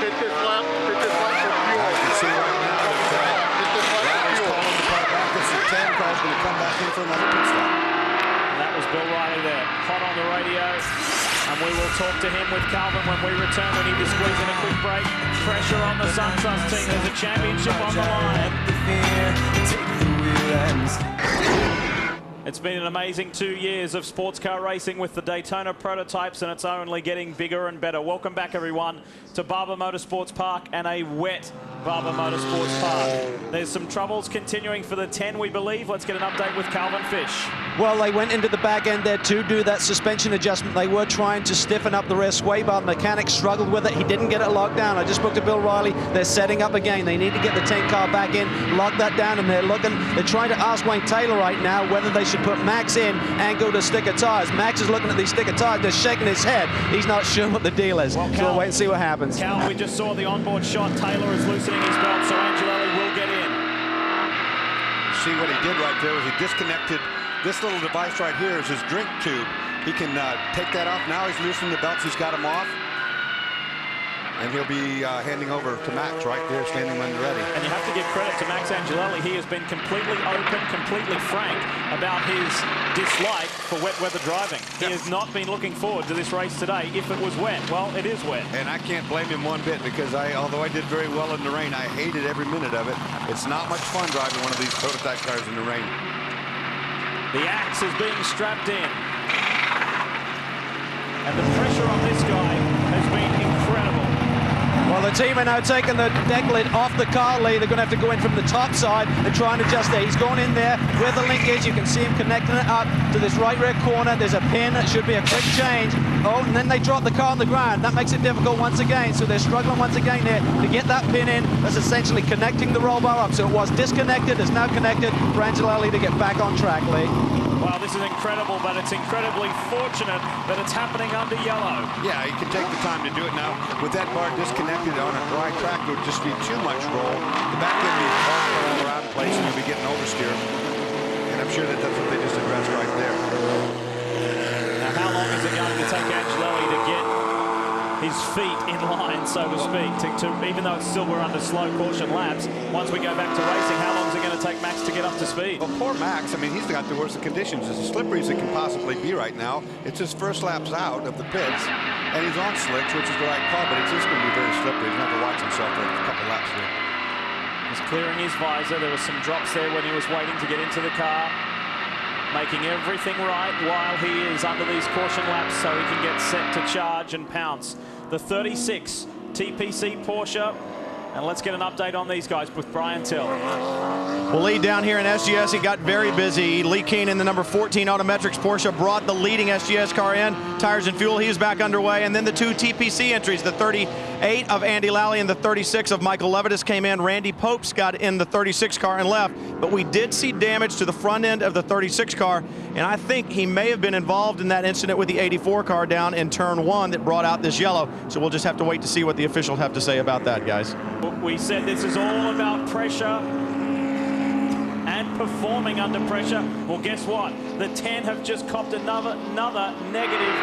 Pit this lap for fuel. You can see right now Riley's calling the car back. This is 10 car's going to come back in for another pit stop. And that was Bill Riley there, hot on the radio. And we will talk to him with Calvin when we return. We need to squeeze in a quick break. Pressure on the SunTrust team. There's a championship on the line. It's been an amazing 2 years of sports car racing with the Daytona prototypes, and it's only getting bigger and better. Welcome back, everyone, to Barber Motorsports Park, and a wet Barber Motorsports Park. There's some troubles continuing for the 10, we believe. Let's get an update with Calvin Fish. Well, they went into the back end there to do that suspension adjustment. They were trying to stiffen up the rear sway bar. The mechanic struggled with it. He didn't get it locked down. I just spoke to Bill Riley. They're setting up again. They need to get the 10 car back in, lock that down, and they're trying to ask Wayne Taylor right now whether they should put Max in and go to sticker tires. Max is looking at these sticker tires, just shaking his head. He's not sure what the deal is. Well, so we'll wait and see what happens. Cal, we just saw the onboard shot. Taylor is loosening his belt, so Angelelli will get in. See what he did right there was he disconnected this little device right here is his drink tube. He can take that off. Now he's loosening the belts. He's got them off. And he'll be handing over to Max right there, standing when ready. And you have to give credit to Max Angelelli. He has been completely open, completely frank about his dislike for wet weather driving. He has not been looking forward to this race today. If it was wet, well, it is wet. And I can't blame him one bit because although I did very well in the rain, I hated every minute of it. It's not much fun driving one of these prototype cars in the rain. The axe is being strapped in. And the pressure on this guy has been incredible. Well, the team are now taking the deck lid off the car, Leigh. They're going to have to go in from the top side and try and adjust there. He's gone in there where the link is. You can see him connecting it up to this right rear corner. There's a pin. That should be a quick change. Oh, and then they drop the car on the ground. That makes it difficult once again. So they're struggling once again there to get that pin in. That's essentially connecting the roll bar up. So it was disconnected. It's now connected for Angelelli to get back on track, Leigh. Wow, this is incredible, but it's incredibly fortunate that it's happening under yellow. Yeah, you can take the time to do it now. With that bar disconnected on a dry track, it would just be too much roll. The back end will be all around the place and you'll be getting oversteer. And I'm sure that that's what they just addressed right there. Now, how long is it going to take Angelelli to get his feet in line, so to speak, even though it's still we're under slow caution laps, once we go back to racing, how long is it going to take Max to get up to speed? Well, poor Max, I mean, he's got the worst of conditions. As slippery as it can possibly be right now. It's his first laps out of the pits, and he's on slicks, which is the right call, but it's just going to be very slippery. He's going to have to watch himself for a couple laps here. He's clearing his visor. There were some drops there when he was waiting to get into the car, making everything right while he is under these caution laps so he can get set to charge and pounce. The 36 TPC Porsche, and let's get an update on these guys with Brian Till. Well, Leigh, down here in SGS, he got very busy. Leigh Keen in the number 14 Autometrics Porsche brought the leading SGS car in. Tires and fuel, he is back underway. And then the two TPC entries, the 38 of Andy Lally and the 36 of Michael Levitas came in. Randy Popes got in the 36 car and left. But we did see damage to the front end of the 36 car. And I think he may have been involved in that incident with the 84 car down in turn 1 that brought out this yellow. So we'll just have to wait to see what the officials have to say about that, guys. We said this is all about pressure and performing under pressure. Well, guess what? The 10 have just copped another negative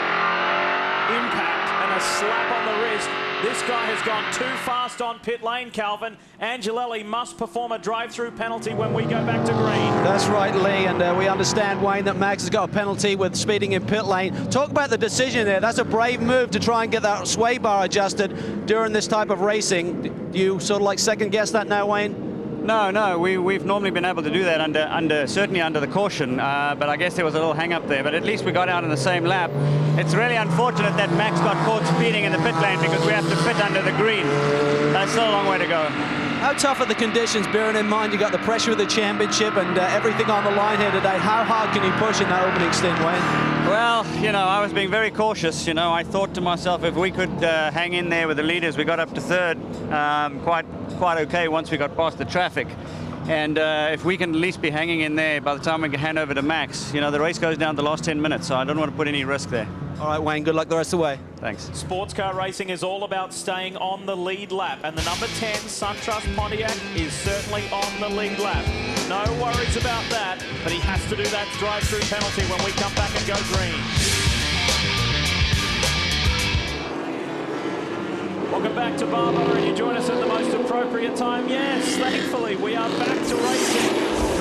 impact and a slap on the wrist This guy has gone too fast on pit lane, Calvin. Angelelli must perform a drive-through penalty when we go back to green. That's right, Leigh, and we understand, Wayne, that Max has got a penalty with speeding in pit lane. Talk about the decision there. That's a brave move to try and get that sway bar adjusted during this type of racing. Do you sort of like second-guess that now, Wayne? No, we've normally been able to do that certainly under the caution, but I guess there was a little hang-up there, but at least we got out in the same lap. It's really unfortunate that Max got caught speeding in the pit lane because we have to pit under the green. That's still a long way to go. How tough are the conditions, bearing in mind you got the pressure of the championship and everything on the line here today? How hard can you push in that opening stint, Wayne? Well, I was being very cautious. I thought to myself, if we could hang in there with the leaders, we got up to third quite okay once we got past the traffic. And if we can at least be hanging in there by the time we can hand over to Max, the race goes down the last 10 minutes, so I don't want to put any risk there. All right, Wayne, good luck the rest of the way. Thanks. Sports car racing is all about staying on the lead lap, and the number 10 SunTrust Pontiac is certainly on the lead lap. No worries about that, but he has to do that drive-through penalty when we come back and go green. Welcome back to Barber, and you join us at the most appropriate time. Yes, thankfully, we are back to racing.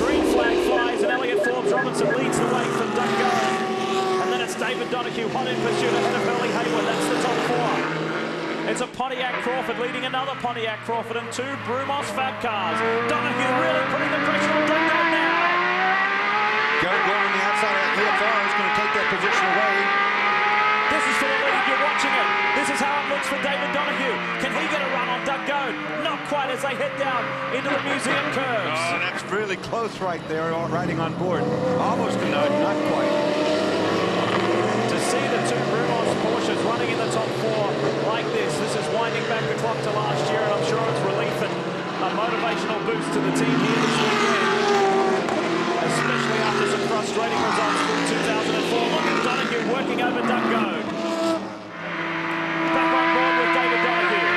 Green flag flies, and Elliott Forbes-Robinson leads the way from Dungarvan. And then it's David Donahue, hot in pursuit ahead of Hurley Hayward. That's the top four. It's a Pontiac Crawford leading another Pontiac Crawford and two Brumos Fab cars. Donahue really putting the pressure on Dungarvan now. Going on the outside of EFR is going to take that position away. This is for the lead, you're watching it. This is how it looks for David Donahue. Can he get a run on Doug Goad? Not quite as they head down into the museum curves. Oh, that's really close right there, riding on board. Almost a nudge, not quite. To see the two Brumos Porsches running in the top four like this is winding back the clock to last year, and I'm sure it's relief and a motivational boost to the team here this weekend. Especially after some frustrating results from 2004. Look at Donahue working over Doug Goad. Back on board with David Donahue.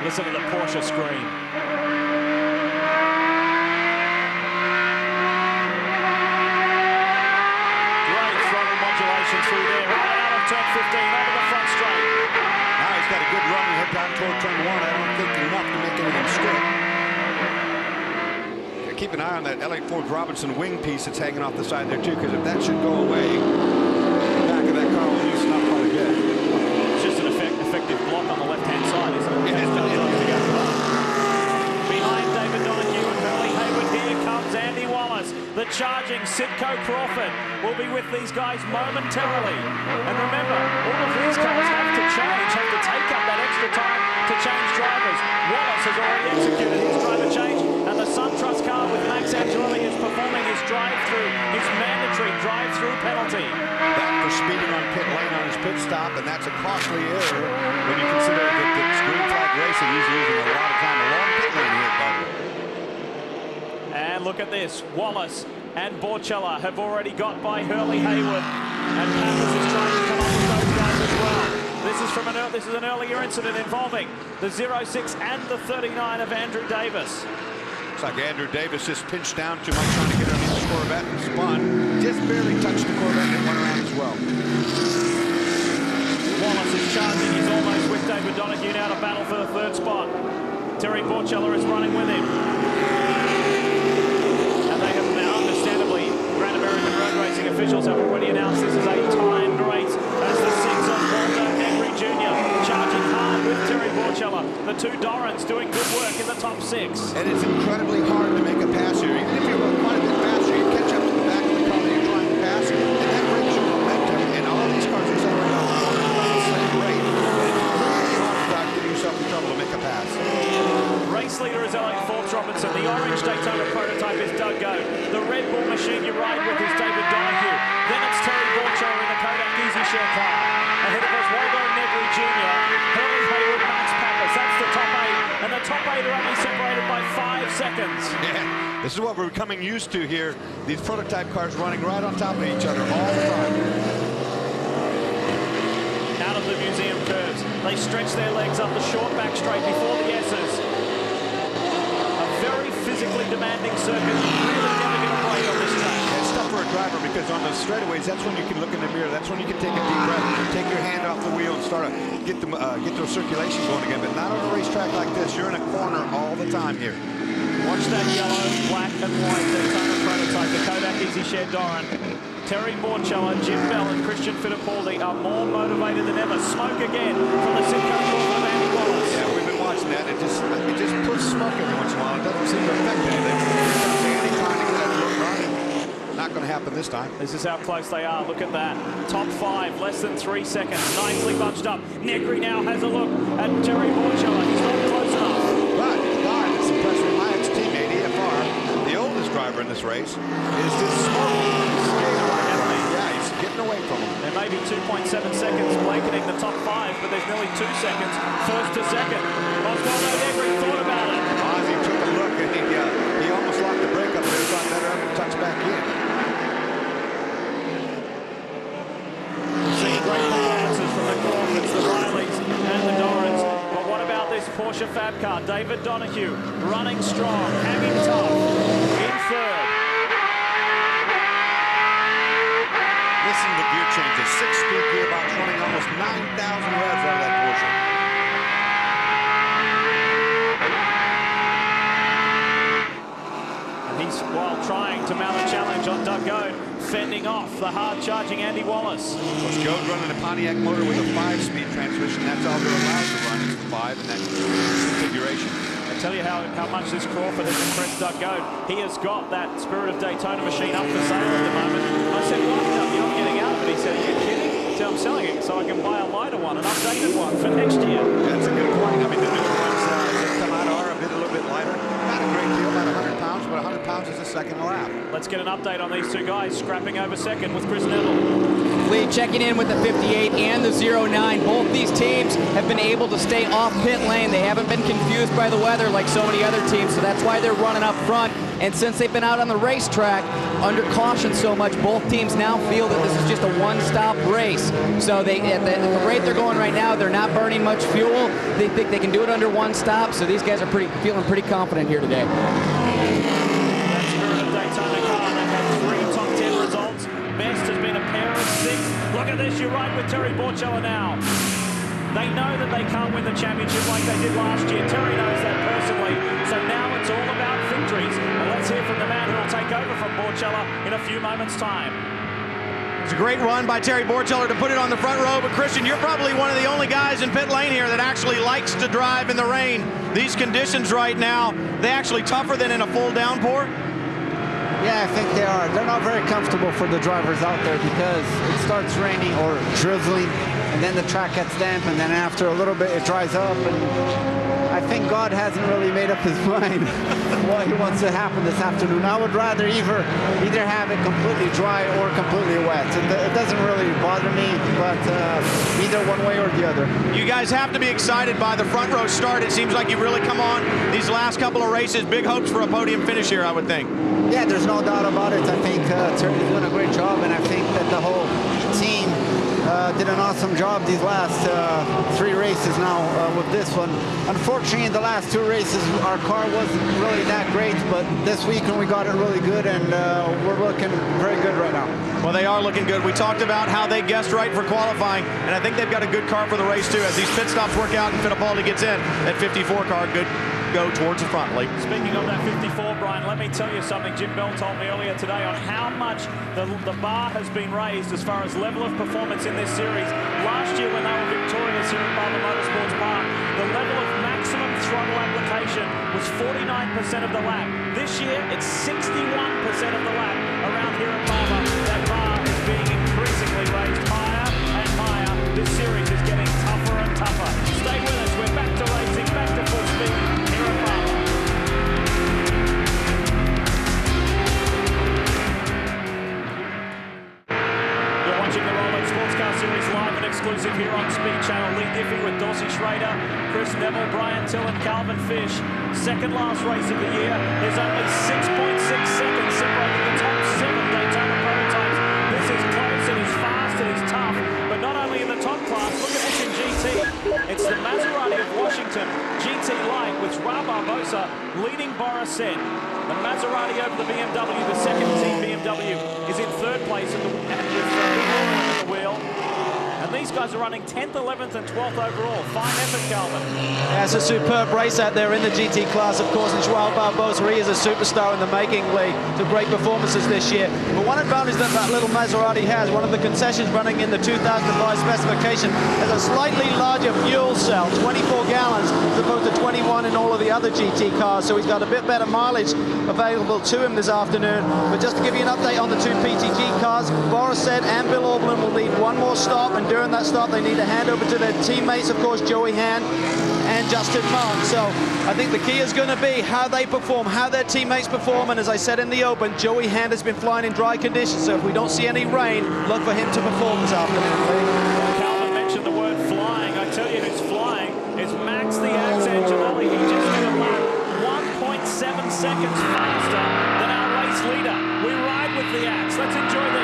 Listen to the Porsche scream. Great throttle modulation through there, right out of turn 15, over the front straight. Now he's got a good run and head down toward turn 1. I don't think enough to make anything straight. Keep an eye on that Elliott Forbes-Robinson wing piece that's hanging off the side there too, because if that should go away, the back of that car will loosen up quite a bit. It's just an effective block on the left-hand side, isn't it? Behind David Donahue and Hurley Hayward, here comes Andy Wallace. The charging Sitco Crawford will be with these guys momentarily. And remember, all of these cars have to change, have to take up that extra time to change drivers. Wallace has already executed his driver change, and the SunTrust car with Max Angelelli is performing his drive-through, his mandatory drive-through penalty. That for speeding on pit lane on his pit stop, and that's a costly error when you consider that it's green flag racing. He's losing a lot of time along pit lane here, Barber. And look at this, Wallace and Borchella have already got by Hurley Hayward, and Pappas is trying to come up with those guys as well. This is an earlier incident involving the 06 and the 39 of Andrew Davis. Looks like Andrew Davis just pinched down too much trying to get underneath the Corvette and spun. Just barely touched the Corvette and went around as well. Wallace is charging. He's almost with David Donahue now to battle for the third spot. Terry Borchella is running with him. And they have now, understandably, Grand American Road Racing officials have already announced this is a timed race as the 6 of Walter Henry Jr. charging hard with Terry Borchella. The two Dorans doing good work in the top 6. And it's incredibly hard to make a pass here. Even if you're quite a bit faster, you catch up to the back of the car that you're trying to pass, and that brings you momentum. And all these cars are accelerating on the same rate. And it's really hard without getting yourself in trouble to make a pass. Race leader is Elliott Forbes-Robinson. The orange Daytona prototype is Doug Goad. The Red Bull machine you ride with is David Donahue. Then it's Terry Borchella in the Kodak Easy Share car. Ahead of us, Waldo Negri Jr., Hurley Hayward, Max Pappas. That's the top 8. And the top 8 are only separated by 5 seconds. Yeah, this is what we're becoming used to here. These prototype cars running right on top of each other all the time. Out of the museum curves, they stretch their legs up the short back straight before the S's. A very physically demanding circuit. Really never going to break on this track. It's tough for a driver because on the straightaways, that's when you can look in the mirror. That's when you can take a deep breath, take your hand off the wheel and start to get the circulation going again. But not on a racetrack like this. You're in a corner all the time here. Watch that yellow, black and white Daytona prototype, the Kodak Easy Share Doran. Terry Borchella, Jim Bell and Christian Fittipaldi are more motivated than ever. Smoke again from the Simcoe Corp of Andy Wallace. Yeah, we've been watching that. It just puts smoke every once in a while. It doesn't seem to affect anything. Andy trying to get that look running. Not going to happen this time. This is how close they are. Look at that. Top 5, less than 3 seconds. Nicely bunched up. Negri now has a look at Terry Borchella. He's not close enough. But God, it's impressive. My ex-teammate, EFR, the oldest driver in this race, is just smoking. Yeah, he's getting away from him. There may be 2.7 seconds blanketing the top 5, but there's nearly 2 seconds first to second. Oswaldo Negri thought about it. Ozzy took a look and he almost locked the brake up, but he thought better to touch back in. We've seen great performances from the Crawfords, the Rileys, and the Dorans. But what about this Porsche Fab car? David Donahue running strong, hanging tough in third. Listen to the gear changes. 6-speed gearbox running almost 9,000 revs out of that Porsche. And he's, while trying to mount a challenge on Doug Goad, fending off the hard-charging Andy Wallace. Well, Goad running a Pontiac motor with a 5-speed transmission. That's all they're allowed to run is the 5 in that configuration. I tell you how much this Crawford has impressed Doug Goad. He has got that Spirit of Daytona machine up for sale at the moment. I said, well, you're not getting out of it. He said, are you kidding? He said, I'm selling it so I can buy a lighter one, an updated one for next year. That's a good point. I mean, the new ones that come out are a little bit lighter. Not a great deal, about 100 pounds, but 100 pounds is a second a lap. Let's get an update on these two guys scrapping over second with Chris Neville. Leigh checking in with the 58 and the 09. Both these teams have been able to stay off pit lane. They haven't been confused by the weather like so many other teams, so that's why they're running up front. And since they've been out on the racetrack under caution so much, both teams now feel that this is just a one-stop race. So they, at the rate they're going right now, they're not burning much fuel. They think they can do it under one stop, so these guys are feeling pretty confident here today. That Spirit of Daytona car, they've had 3 top 10 results. Best has been a pair of 6. Look at this, you're right with Terry Borchella now. They know that they can't win the championship like they did last year. Terry knows that personally. So now it's all about victories. And let's hear from the man who will take over from Borchella in a few moments' time. It's a great run by Terry Borchella to put it on the front row, but Christian, you're probably one of the only guys in pit lane here that actually likes to drive in the rain. These conditions right now, they actually tougher than in a full downpour? Yeah, I think they are. They're not very comfortable for the drivers out there because it starts raining or drizzling, and then the track gets damp, and then after a little bit it dries up. And I think God hasn't really made up his mind what he wants to happen this afternoon. I would rather either have it completely dry or completely wet. It doesn't really bother me, but either one way or the other. You guys have to be excited by the front row start. It seems like you've really come on these last couple of races. Big hopes for a podium finish here, I would think. Yeah, there's no doubt about it. I think Terry's doing a great job, and I think that the whole team did an awesome job these last 3 races now with this one. Unfortunately, in the last 2 races, our car wasn't really that great, but this weekend we got it really good, and we're looking very good right now. Well, they are looking good. We talked about how they guessed right for qualifying, and I think they've got a good car for the race, too. As these pit stops work out and Fittipaldi gets in, that 54 car good go towards the front, Leigh. Speaking of that 54, Brian, let me tell you something Jim Bell told me earlier today on how much the bar has been raised as far as level of performance in this series. Last year when they were victorious here at Barber Motorsports Park, the level of maximum throttle application was 49% of the lap. This year, it's 61% of the lap around here at Barber. That bar is being increasingly raised higher and higher. This series is getting tougher and tougher. Stay with us. We're back to racing, back to full speed here at Barber. You're watching the Rolex Sports Car Series live and exclusive here on Speed Channel. Leigh Diffey with Dorsey, Schroeder, Chris Neville, Brian Till and Calvin Fish. Second last race of the year. There's only 6.6 seconds separating the top 7 Daytona prototypes. This is close, it is fast, it is tough. But not only in the top class, look at this in GT. It's the Maserati of Washington, GT Light with Ra Barbosa leading Boris Said. And Maserati over the BMW, the second team BMW, is in third place with the wheel. And these guys are running 10th, 11th, and 12th overall. Fine effort, Calvin. Yeah, it's a superb race out there in the GT class, of course, and Joao Barbosa, he is a superstar in the making, Leigh. Some great performances this year. But one advantage that that little Maserati has, one of the concessions running in the 2005 specification, has a slightly larger fuel cell, 24 gallons, as opposed to 21 in all of the other GT cars. So he's got a bit better mileage available to him this afternoon. But just to give you an update on the two PTG cars, Boris said and Bill Auberlen will need one more stop, and during that stop they need to hand over to their teammates, of course, Joey Hand and Justin Mark. So I think the key is going to be how they perform, how their teammates perform, and as I said in the open, Joey Hand has been flying in dry conditions, so if we don't see any rain, look for him to perform this afternoon. Calvin mentioned the word flying. I tell you who's flying is Max the Axe Angelelli. He just did a lap 1.7 seconds faster than our race leader. We ride with the Axe. Let's enjoy this.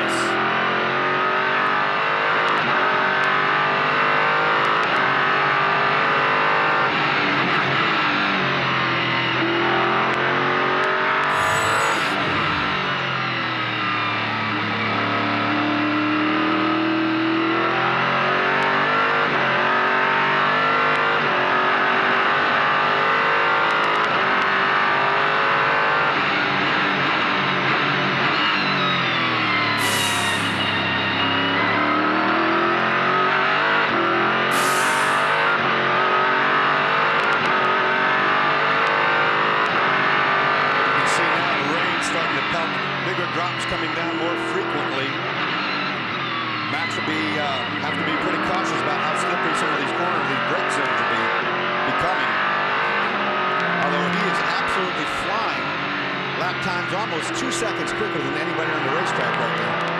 Have to be pretty cautious about how slippery some of these corners, these brake zones will be becoming. Although he is absolutely flying. Lap time's almost 2 seconds quicker than anybody on the racetrack right now.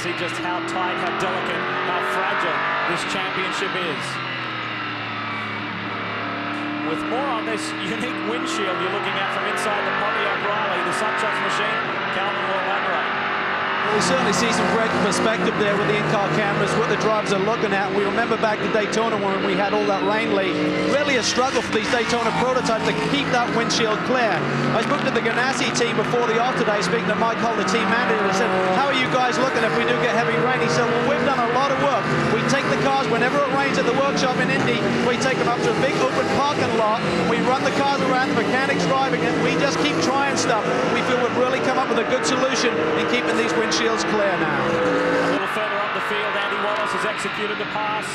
See just how tight, how delicate, how fragile this championship is. With more on this unique windshield you're looking at from inside the Pontiac Riley, the Sunshots machine, Calvin will elaborate. Well, we certainly see some great perspective there with the in-car cameras, what the drivers are looking at. We remember back to Daytona when we had all that rain, Leigh. Really a struggle for these Daytona prototypes to keep that windshield clear. I spoke to the Ganassi team before the off today, speaking to Mike Hull, the team manager, and said, how are you guys looking if we do get heavy rain? He said, well, we've done a lot of work. We take the cars whenever it rains at the workshop in Indy, we take them up to a big open parking lot, we run the cars around, the mechanics driving it, we just keep trying stuff. We feel we've really come up with a good solution in keeping these windshields clear now. A little further up the field, Andy Wallace has executed the pass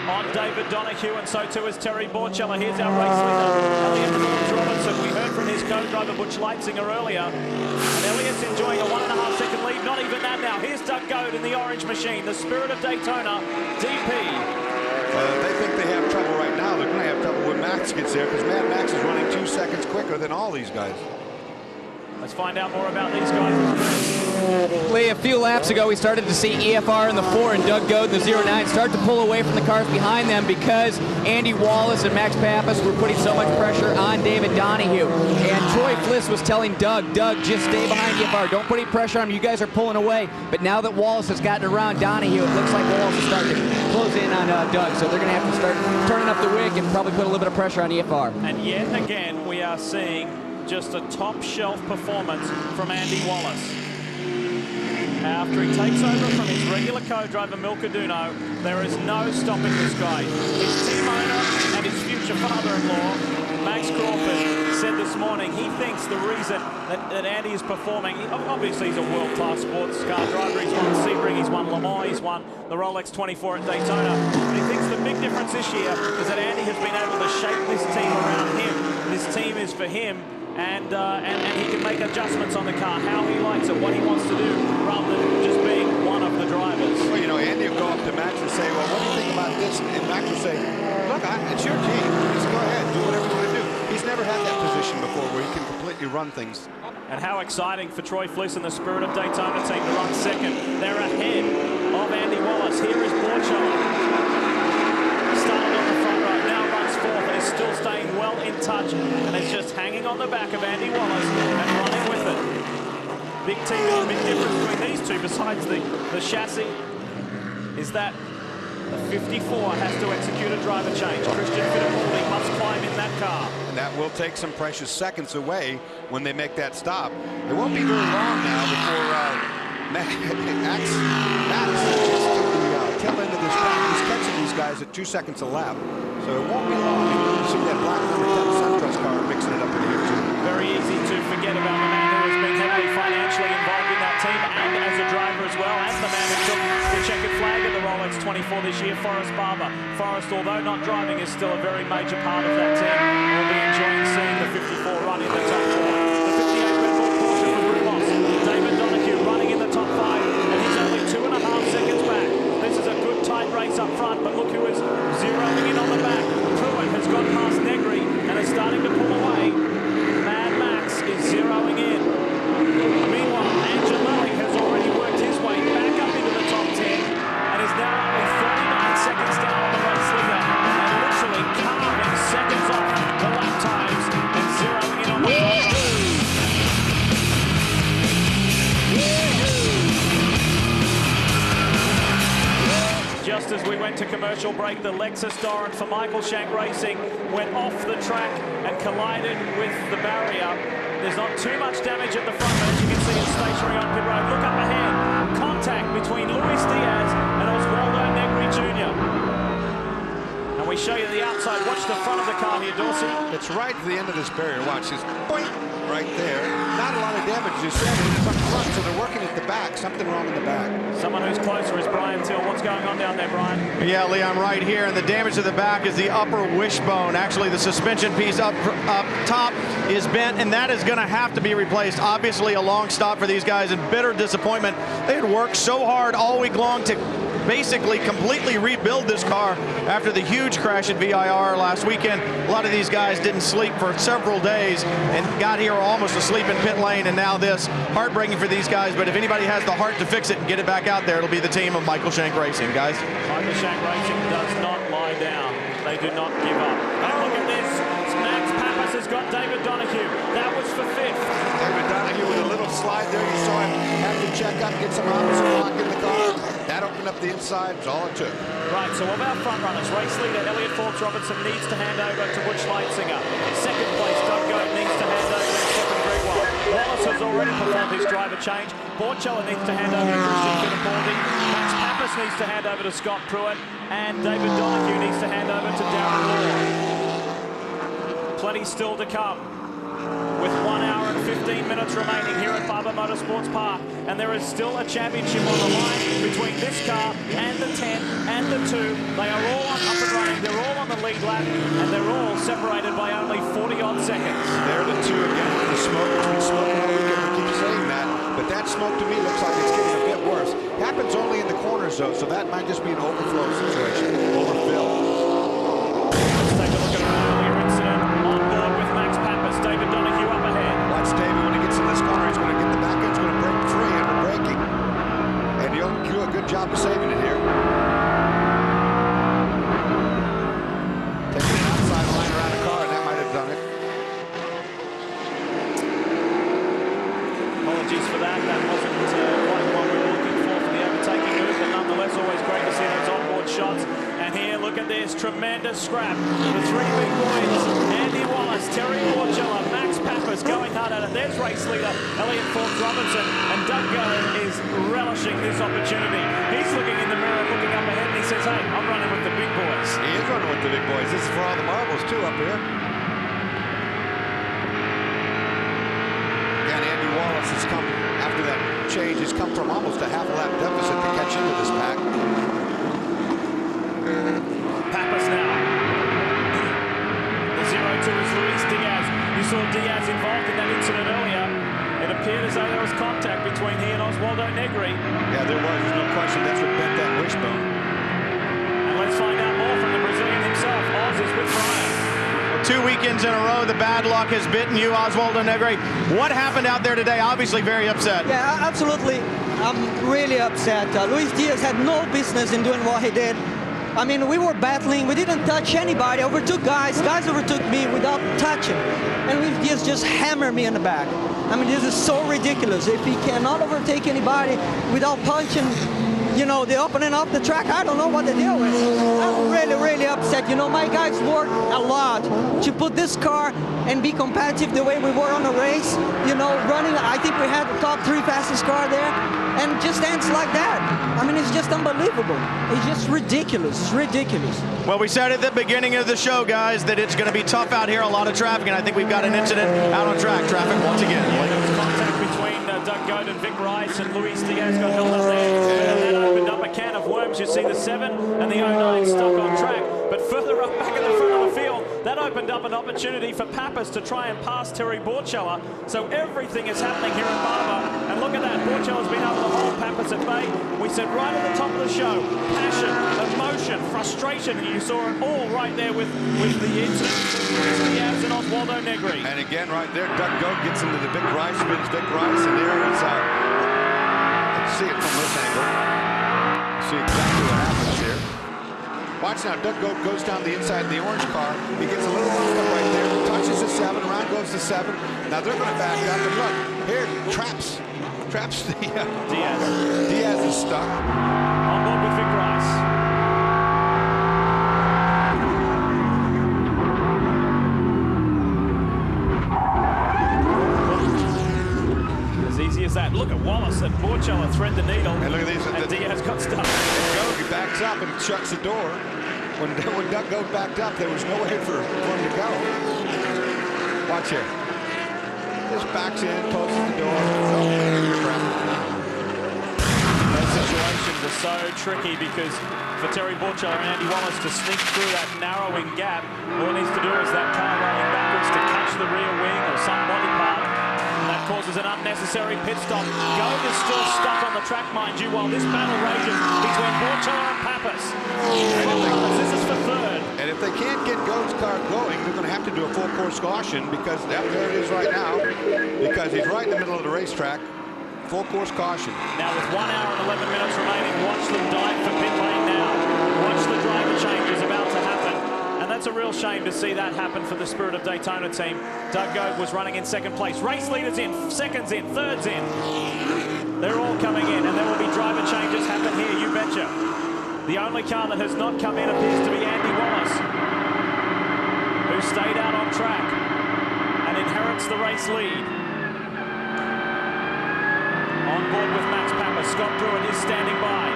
on David Donahue, and so too is Terry Borchella. Here's our race leader, Elliott Robinson. We heard from his co-driver Butch Leitzinger earlier, and Elliott's enjoying a 1.5 second lead. Not even that now. Here's Doug Goad in the orange machine, the spirit of Daytona, DP. They think they have trouble right now. They're going to have trouble when Max gets there, because Mad Max is running 2 seconds quicker than all these guys. Let's find out more about these guys. Leigh, a few laps ago, we started to see EFR in the 4 and Doug Goad in the 09 start to pull away from the cars behind them because Andy Wallace and Max Pappas were putting so much pressure on David Donahue. And Troy Fliss was telling Doug, just stay behind EFR. Don't put any pressure on him. You guys are pulling away. But now that Wallace has gotten around Donahue, it looks like Wallace is starting to close in on Doug. So they're going to have to start turning up the wick and probably put a little bit of pressure on EFR. And yet again, we are seeing just a top shelf performance from Andy Wallace. After he takes over from his regular co-driver Milka Duno, there is no stopping this guy. His team owner and his future father-in-law, Max Crawford, said this morning he thinks the reason that Andy is performing, obviously he's a world-class sports car driver, he's won Sebring, he's won Le Mans, he's won the Rolex 24 at Daytona, but he thinks the big difference this year is that Andy has been able to shape this team around him. This team is for him. And he can make adjustments on the car, how he likes it, what he wants to do, rather than just being one of the drivers. Well, you know, Andy will go up to Max and say, well, what do you think about this? And Max will say, look, it's your team. Just go ahead, do whatever you want to do. He's never had that completely run things. And how exciting for Troy Fliss and the Spirit of Daytona team to run second. They're ahead of Andy Wallace. Here is Porsche. Started on the front row, now runs fourth and is still staying well in touch and is just hanging on the back of Andy Wallace and running with it. Big big difference between these two besides the chassis is that the 54 has to execute a driver change. Christian Fittipaldi must climb in that car. And that will take some precious seconds away when they make that stop. It won't be very long now before Max gets to the tail end of this track. He's catching these guys at 2 seconds a lap. So it won't be long. You see that black number 10 Suntrust car mixing it up in here too. Very easy to forget about the man who has been heavily financially involved in that team and as a driver as well, and the man who took the checkered flag at the Rolex 24 this year, Barber. Forrest, although not driving, is still a very major part of that team. We'll be enjoying seeing the 54 run in the top four. The 58 Red Bull Porsche from Rumos. David Donahue running in the top 5, and he's only 2.5 seconds back. This is a good tight race up front, but look who is zeroing in on the back. Pruitt has gone past Negri and is starting to pull away. Mad Max is zeroing in. Meanwhile, Angelelli has already worked his way back up into the top 10 and is now only 39 seconds down on the race leader and literally carving seconds off the lap times and zeroing in on the top 2. Just as we went to commercial break, the Lexus Arant for Michael Shank Racing went off the track and collided with the barrier. There's not too much damage at the front, but as you can see, it's stationary on pit road. Look up ahead. Contact between Luis Diaz and Oswaldo Negri Jr. And we show you the outside. Watch the front of the car here, Dorsey. It's right to the end of this barrier. Watch this. Point right there. Not a lot of damage, as you said. It's up front, so they're working at the back. Something wrong in the back. Someone who's closer is Brian Till. What's going on down there, Brian? Yeah, Leigh, I'm right here, and the damage to the back is the upper wishbone. Actually, the suspension piece up top is bent, and that is going to have to be replaced. Obviously, a long stop for these guys, and bitter disappointment. They had worked so hard all week long to basically completely rebuild this car after the huge crash at VIR last weekend. A lot of these guys didn't sleep for several days and got here almost asleep in pit lane, and now this. Heartbreaking for these guys, but if anybody has the heart to fix it and get it back out there, it'll be the team of Michael Shank Racing, guys. Michael Shank Racing does not lie down. They do not give up. And look at this. Max Pappas has got David Donahue. That was for 5th. David Donahue with a little slide there. You saw him have to check up, get some opposite lock in the car. That opened up the inside. It's all it took. Right, so of our front runners, race leader Elliot Forbes Robertson needs to hand over to Butch Leitzinger. Second place, Doug Goat needs to hand over to Stephen Grigwell. Wallace has already performed his driver change. Borchella needs to hand over to Christian Fittipaldi. Max Pappas needs to hand over to Scott Pruitt. And David Donahue needs to hand over to Darren Law. Plenty still to come, with 1 hour and 15 minutes remaining here at Barber Motorsports Park, and there is still a championship on the line between this car and the 10 and the 2. They are all up and running. They're all on the lead lap, and they're all separated by only 40-odd seconds. There the 2 again. The smoke. It's been smoking all weekend. We keep saying that, but that smoke to me looks like it's getting a bit worse. Happens only in the corners though, so that might just be an overflow situation. Overfill. Let's take a look at an earlier incident on board with Max Pappas. David Donahue up ahead. Watch David when he gets in this corner. He's going to get the back end's going to break free under braking, and he'll do a good job of saving it here. Taking an outside line around the car, and that might have done it. Apologies for that. That wasn't quite the one we were looking for the overtaking move, but nonetheless, always great to see those onboard shots. And here, look at this tremendous scrap. The 3 big boys: Andy Wallace, Terry Borchella, Max Pappas going hard at it. There's race leader Elliot Forbes Robertson, and Doug Goad is relishing this opportunity. He's looking in the mirror, looking up ahead, and he says, "Hey, I'm running with the big boys." He is running with the big boys. This is for all the marbles too up here. And Andy Wallace has come after that change. He's come from almost a half a lap deficit to catch into this pack. Pappas now. The 0-2 is Luis Diaz. You saw Diaz involved in that incident earlier. It appeared as though there was contact between he and Oswaldo Negri. Yeah, there was. There's no question. That's what bent that wishbone. And let's find out more from the Brazilian himself. Oz is with Brian. 2 weekends in a row, the bad luck has bitten you, Oswaldo Negri. What happened out there today? Obviously very upset. Yeah, absolutely. I'm really upset. Luis Diaz had no business in doing what he did. I mean, we were battling. We didn't touch anybody. Overtook guys. Guys overtook me without touching. And Luis Diaz just hammered me in the back. I mean, this is so ridiculous. If he cannot overtake anybody without punching, you know, the opening of the track, I don't know what the deal is. I'm really, really upset. You know, my guys worked a lot to put this car and be competitive the way we were on the race. You know, running, I think we had the top 3 fastest car there, and just ends like that. I mean, it's just unbelievable. It's just ridiculous. It's ridiculous. Well, we said at the beginning of the show, guys, that it's going to be tough out here, a lot of traffic, and I think we've got an incident out on track. Traffic once again. Yeah, there was contact between Doug Goat and Vic Rice, and Luis Diaz got held up there. And that opened up a can of worms. You see the 7 and the 09 stuck on track. But further up back in the front of the field, that opened up an opportunity for Pappas to try and pass Terry Borchella. So everything is happening here in Barber. And look at that. Borchella's been able to hold Pappas at bay. We said right at the top of the show, passion, emotion, frustration. And you saw it all right there with the incident between Diaz and Oswaldo Negri. And again, right there, Doug Goat gets into the Vic Rice, spins Vic Rice, and there is, let's see it from this angle. See exactly what happens here. Watch now, Doug Goat goes down the inside of the orange car. He gets a little roughed up right there, touches the 7, around goes the 7. Now they're going to back up, and look, here, traps the, Diaz. Diaz is stuck. On board with Vic Rice. Easy as that. Look at Wallace and Borchella thread the needle. And look at these. And Diaz got stuck. He backs up and shuts the door. When Doug Goat backed up, there was no way for him to go. Watch here. Just backs in, closes the door. Those situations are so tricky because for Terry Borchella and Andy Wallace to sneak through that narrowing gap, all he needs to do is that car rolling backwards to catch the rear wing or some body part. That causes an unnecessary pit stop. Goat is still stuck on the track, mind you, while this battle rages between Borchella and Pappas. This is for 3rd. And if they can't get Goat's car going, they're going to have to do a full course caution because there it is right now, because he's right in the middle of the racetrack. Full course caution. Now with 1 hour and 11 minutes remaining, watch them dive for pit lane now. Watch the driver changes about to happen. And that's a real shame to see that happen for the Spirit of Daytona team. Doug Goat was running in 2nd place. Race leaders in, 2nds in, 3rds in. They're all coming in, and there will be driver changes happen here, you betcha. The only car that has not come in appears to be Andy Wallace, who stayed out on track and inherits the race lead. On board with Max Pappas. Scott Pruitt is standing by.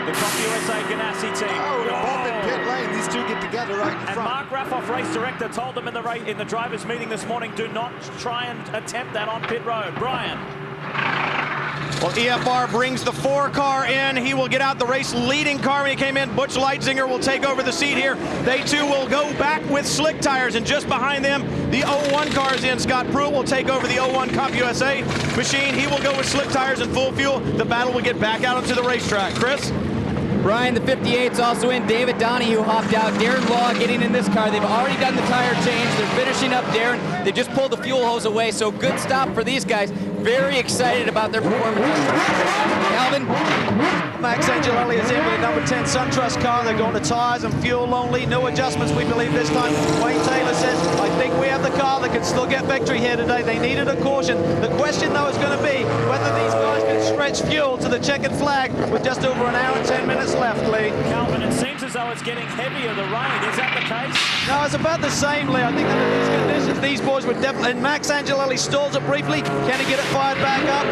The CompUSA Ganassi team. Oh, they're both in pit lane. These two get together right in front. And Mark Raffoff, race director, told them in the drivers' meeting this morning, do not try and attempt that on pit road. Brian. Well, EFR brings the 4 car in. He will get out the race leading car when he came in. Butch Leitzinger will take over the seat here. They too will go back with slick tires, and just behind them, the 01 car is in. Scott Pruitt will take over the 01 CompUSA machine. He will go with slick tires and full fuel. The battle will get back out onto the racetrack. Chris? Brian, the 58's also in. David Donahue hopped out. Darren Law getting in this car. They've already done the tire change. They're finishing up Darren. They just pulled the fuel hose away, so good stop for these guys. Very excited about their performance. Calvin? Max Angelelli is in with the number 10 SunTrust car. They're going to tires and fuel only. No adjustments, we believe, this time. Wayne Taylor says, I think we have the car that can still get victory here today. They needed a caution. The question, though, is going to be whether these guys can stretch fuel to the checkered flag with just over an hour and 10 minutes left, Leigh. Calvin, it seems as though it's getting heavier, the rain. Is that the case? No, it's about the same, Leigh. I think that in these conditions, these boys would definitely... And Max Angelelli stalls it briefly. Can he get it fired back up?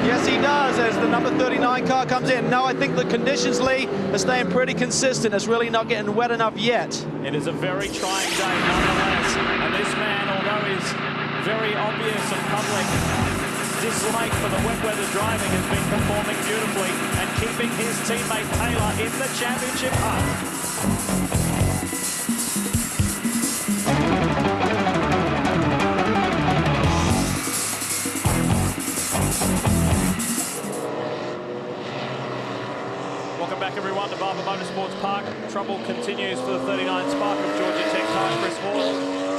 Yes, he does, as the number 39 car comes in. No, I think the conditions, Leigh, are staying pretty consistent. It's really not getting wet enough yet. It is a very trying day, nonetheless. And this man, although he's very obvious and public dislike for the wet weather driving, has been performing beautifully and keeping his teammate Taylor in the championship hunt. Welcome back, everyone, to Barber Motorsports Park. Trouble continues for the 39 Spark of Georgia Tech Tire. Chris Hall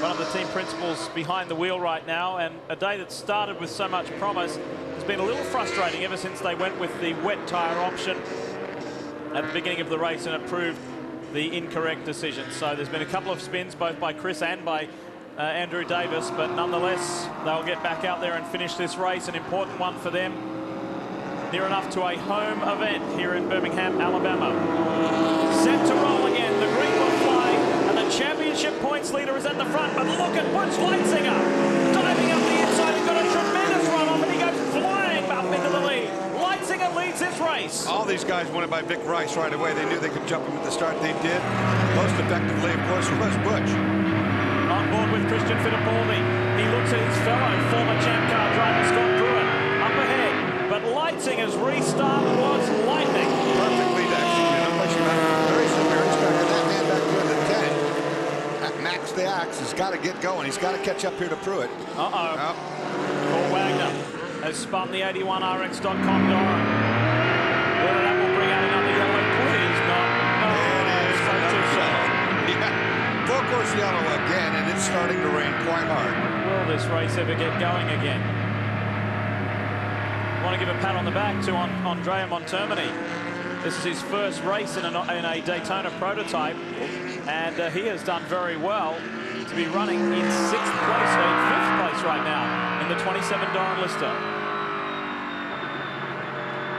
one of the team principals behind the wheel right now, and a day that started with so much promise has been a little frustrating ever since they went with the wet tyre option at the beginning of the race, and it proved the incorrect decision. So there's been a couple of spins both by Chris and by Andrew Davis, but nonetheless they'll get back out there and finish this race, an important one for them, near enough to a home event here in Birmingham, Alabama. Set to roll again, the green will fly, and the championship points leader is at the front, but look at Butch Leitzinger diving up the inside. He's got a tremendous run off, and he goes flying up into the lead. Leitzinger leads this race. All these guys won it by Vic Rice right away. They knew they could jump him at the start. They did. Most effectively, of course, was Butch. On board with Christian Fittipaldi. He looks at his fellow former champ car driver Scott Pruitt up ahead, but Leitzinger's restart was lightning. Perfectly very superior tracker. That man back there in the 10, Max the Axe, has got to get going. He's got to catch up here to Pruitt. Paul Wagner has spun the 81 RX.com Doran. Whether that will bring out another yellow, please not. Full course yellow again, and it's starting to rain quite hard. Will this race ever get going again? I want to give a pat on the back to Andrea Montermini. This is his first race in a Daytona prototype, and he has done very well to be running in 5th place right now in the 27 Doran Lister.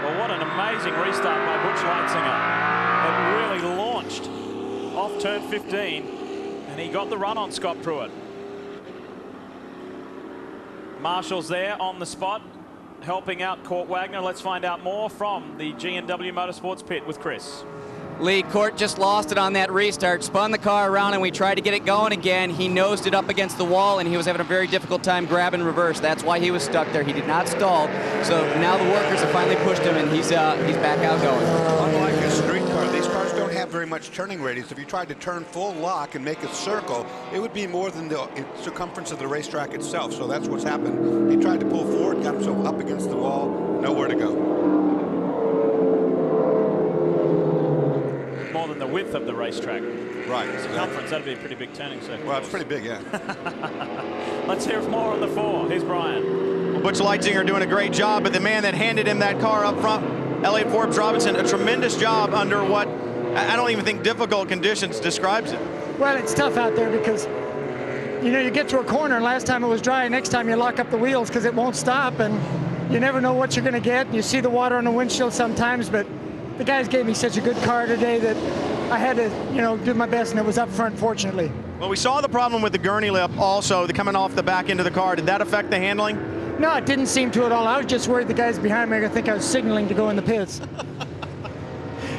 Well, what an amazing restart by Butch Leitzinger. It really launched off turn 15, and he got the run on Scott Pruitt. Marshall's there on the spot, helping out Court Wagner. Let's find out more from the G&W Motorsports pit with Chris. Leigh, Court just lost it on that restart, spun the car around, and we tried to get it going again. He nosed it up against the wall, and he was having a very difficult time grabbing reverse. That's why he was stuck there. He did not stall. So now the workers have finally pushed him, and he's back out going. Unlike a street car, these cars don't have very much turning radius. If you tried to turn full lock and make a circle, it would be more than the circumference of the racetrack itself. So that's what's happened. He tried to pull forward, got himself up against the wall, nowhere to go. More than the width of the racetrack. Right. Circumference, that'd be a pretty big turning circle. Well, it's pretty big, yeah. Let's hear more on the 4. Here's Brian. Well, Butch Leitzinger doing a great job, but the man that handed him that car up front, Elliot Forbes Robinson, a tremendous job under what I don't even think difficult conditions describes it. Well, it's tough out there because, you know, you get to a corner, and last time it was dry, next time you lock up the wheels because it won't stop, and you never know what you're going to get. You see the water on the windshield sometimes, but the guys gave me such a good car today that I had to, you know, do my best, and it was up front, fortunately. Well, we saw the problem with the gurney lip also, coming off the back end of the car. Did that affect the handling? No, it didn't seem to at all. I was just worried the guys behind me are going to think I was signaling to go in the pits.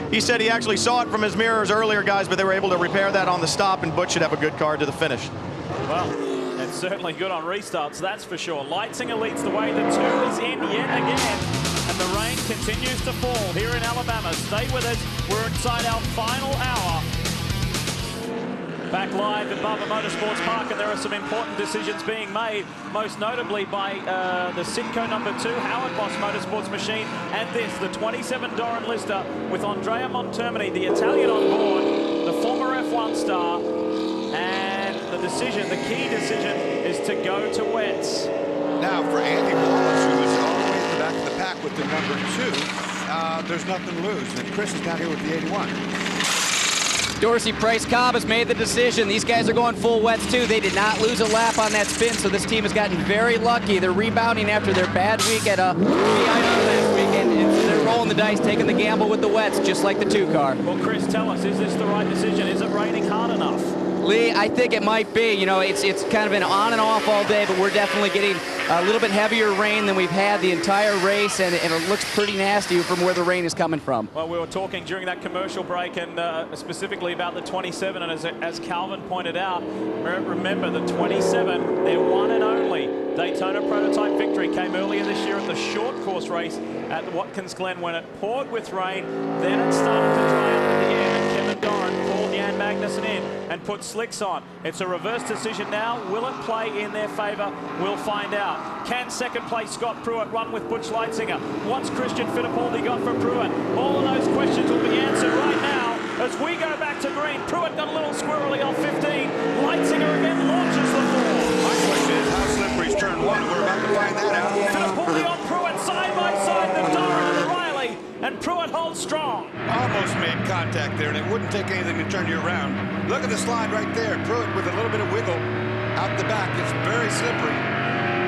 He said he actually saw it from his mirrors earlier, guys, but they were able to repair that on the stop, and Butch should have a good car to the finish. Well, it's certainly good on restarts, that's for sure. Leitzinger leads the way. The 2 is in yet again. And the rain continues to fall here in Alabama. Stay with us. We're inside our final hour. Back live at Barber Motorsports Park, and there are some important decisions being made, most notably by the Sitco number 2 Howard Boss Motorsports machine, and this, the 27 Doran Lister with Andrea Montermini, the Italian on board, the former F1 star, and the decision, the key decision, is to go to wets. Now for Andy Wallace, who is all the way at the back of the pack with the number 2, there's nothing to lose. And Chris is down here with the 81. Dorsey, Price, Cobb has made the decision. These guys are going full wets too. They did not lose a lap on that spin, so this team has gotten very lucky. They're rebounding after their bad week at VIP last weekend, and they're rolling the dice, taking the gamble with the wets, just like the 2 car. Well, Chris, tell us, is this the right decision? Is it raining hard enough? Leigh, I think it might be. You know, it's kind of been on and off all day, but we're definitely getting a little bit heavier rain than we've had the entire race, and it looks pretty nasty from where the rain is coming from. Well, we were talking during that commercial break, and specifically about the 27, and as Calvin pointed out, remember the 27, their one and only Daytona prototype victory came earlier this year at the short course race at Watkins Glen when it poured with rain, then it started to dry up at the end, and Kevin Doran pulled Jan Magnussen in and put slicks on. It's a reverse decision now. Will it play in their favor? We'll find out. Can second place Scott Pruitt run with Butch Leitzinger? What's Christian Fittipaldi got for Pruitt? All of those questions will be answered right now as we go back to green. Pruitt got a little squirrely off 15. Leitzinger again launches the Pruitt holds strong. Almost made contact there, and it wouldn't take anything to turn you around. Look at the slide right there. Pruitt with a little bit of wiggle out the back. It's very slippery.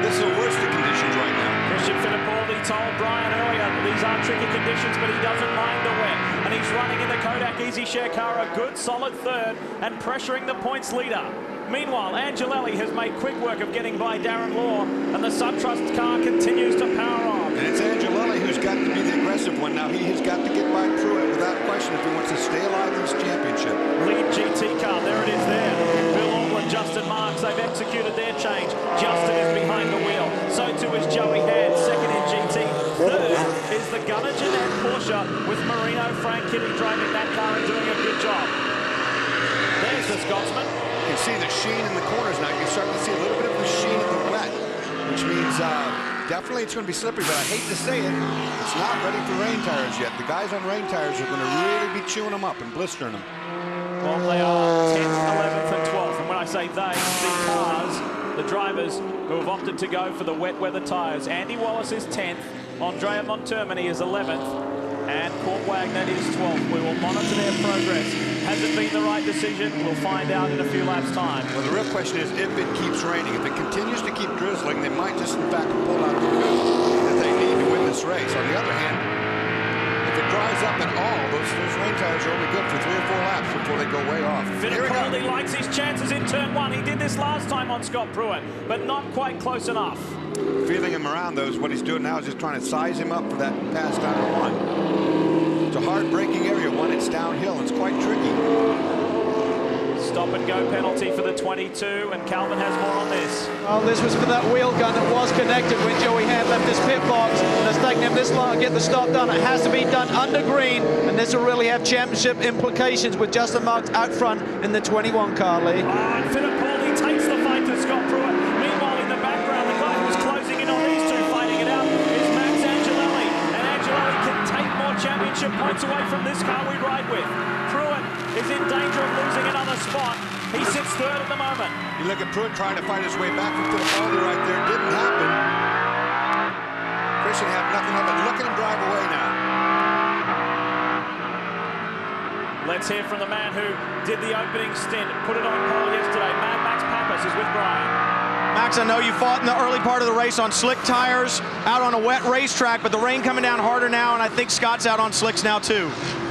This is the worst of conditions right now. Christian Fittipaldi told Brian earlier that these are tricky conditions, but he doesn't mind the wet. And he's running in the Kodak Easy Share car a good solid third and pressuring the points leader. Meanwhile, Angelelli has made quick work of getting by Darren Law, and the SunTrust car continues to power on. And it's Angelelli who's got to be the aggressive one now. He has got to get by Pruitt without question if he wants to stay alive in this championship. Lead GT car, there it is there. Bill Auckland, Justin Marks, they've executed their change. Justin is behind the wheel. So too is Joey Hand, second in GT. Third is the Gunnar Jeanette Porsche with Marino Franchitti driving that car and doing a good job. There's the Scotsman. You can see the sheen in the corners now. You start to see a little bit of the sheen in the wet, which means definitely it's going to be slippery, but I hate to say it, it's not ready for rain tires yet. The guys on rain tires are going to really be chewing them up and blistering them. Well, they are 10th, 11th and 12th, and when I say they, the cars, the drivers who have opted to go for the wet weather tires. Andy Wallace is 10th, Andrea Montermini is 11th, and Court Wagner is 12th. We will monitor their progress. Has it been the right decision? We'll find out in a few laps' time. Well, the real question is if it keeps raining. If it continues to keep drizzling, they might just, in fact, pull out the fuel that they need to win this race. On the other hand, if it dries up at all, those rain tires are only good for 3 or 4 laps before they go way off. Fittipaldi likes his chances in turn 1. He did this last time on Scott Pruitt, but not quite close enough. Feeling him around, though, is what he's doing now, is just trying to size him up for that pass down to 1. It's a hard braking area. One, it's downhill. It's quite tricky. Stop and go penalty for the 22, and Calvin has more on this. Well, this was for that wheel gun that was connected when Joey Hand left his pit box, and it's taken him this long to get the stop done. It has to be done under green, and this will really have championship implications with Justin Marks out front in the 21 car, Leigh. And Fittipaldi takes the fight to Scott Pruitt. Meanwhile, in the background, the guy who's closing in on these two fighting it out is Max Angelelli, and Angelelli can take more championship points away from this car we ride with. Pruitt is in danger of losing another spot. He sits third at the moment. You look at Pruitt trying to fight his way back from Fittipaldi right there. Didn't happen. Christian had nothing of it. Look at him drive away now. Let's hear from the man who did the opening stint, put it on pole yesterday. Mad Max Pappas is with Brian. Max, I know you fought in the early part of the race on slick tires, out on a wet racetrack, but the rain coming down harder now, and I think Scott's out on slicks now too.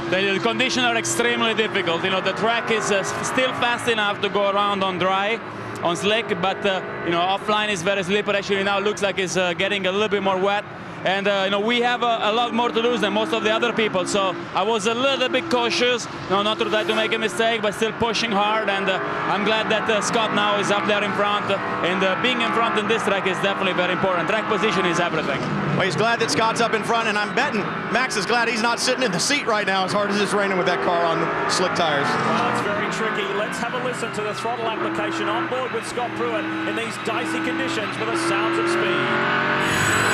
The conditions are extremely difficult. You know, the track is still fast enough to go around on dry, on slick, but you know, offline is very slippery. Actually, now it looks like it's getting a little bit more wet. And you know, we have a lot more to lose than most of the other people. So I was a little bit cautious, you know, not to try to make a mistake, but still pushing hard. And I'm glad that Scott now is up there in front. And being in front in this track is definitely very important. Track position is everything. Well, he's glad that Scott's up in front, and I'm betting Max is glad he's not sitting in the seat right now as hard as it's raining with that car on the slick tires. Well, it's very tricky. Let's have a listen to the throttle application on board with Scott Pruitt in these dicey conditions for the sounds of speed.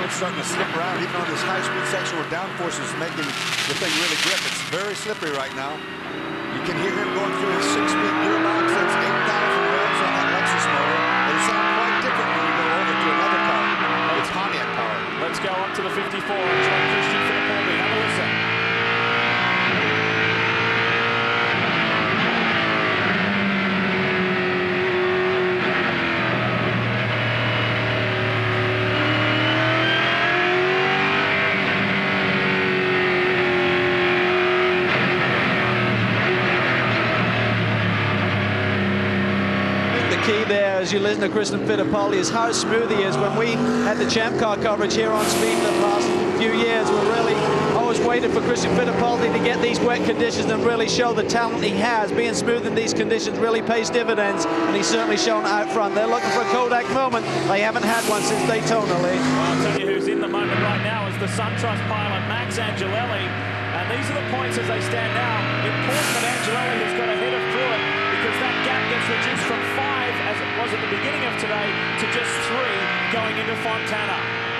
Starting to slip around even on this high-speed section where downforce is making the thing really grip. It's very slippery right now. You can hear him going through his 6-speed gearbox. That's 8,000 revs on that Lexus motor. They sound quite different when you go over to another car. It's Pontiac power. Let's go up to the 54 and join Christian Fittipaldi. Have a listen. Key there as you listen to Christian Fittipaldi is how smooth he is. When we had the Champ Car coverage here on Speed the last few years, we really always waited for Christian Fittipaldi to get these wet conditions and really show the talent he has. Being smooth in these conditions really pays dividends, and he's certainly shown out front. They're looking for a Kodak moment. They haven't had one since Daytona, Leigh. Well, I'll tell you who's in the moment right now is the SunTrust pilot, Max Angelelli. And these are the points as they stand now. Important that Angelelli has got ahead of Pruitt because that gap gets reduced from 5, as it was at the beginning of today, to just 3 going into Fontana.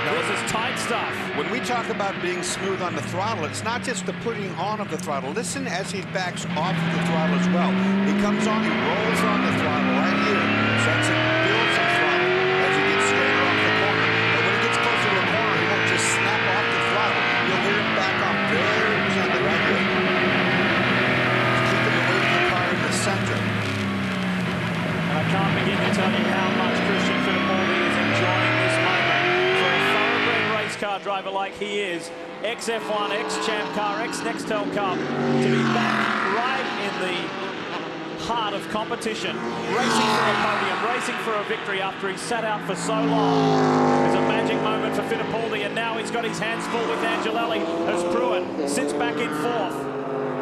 This is tight stuff. When we talk about being smooth on the throttle, it's not just the putting on of the throttle. Listen as he backs off of the throttle as well. He comes on, he rolls on the throttle right here. Starts to build some throttle as he gets straighter off the corner. But when he gets closer to the corner, he won't just snap off the throttle. You'll hear him back off very gently right here. Keeping the weight of the car in the center. And I can't begin to tell you how much Christian Fittipaldi is enjoying this moment. For a thoroughbred race car driver like he is, ex-F1, ex-Champ Car, ex-Nextel Cup, to be back right in the heart of competition, racing for a podium, racing for a victory after he sat out for so long. It's a magic moment for Fittipaldi, and now he's got his hands full with Angelelli as Pruitt sits back in 4th.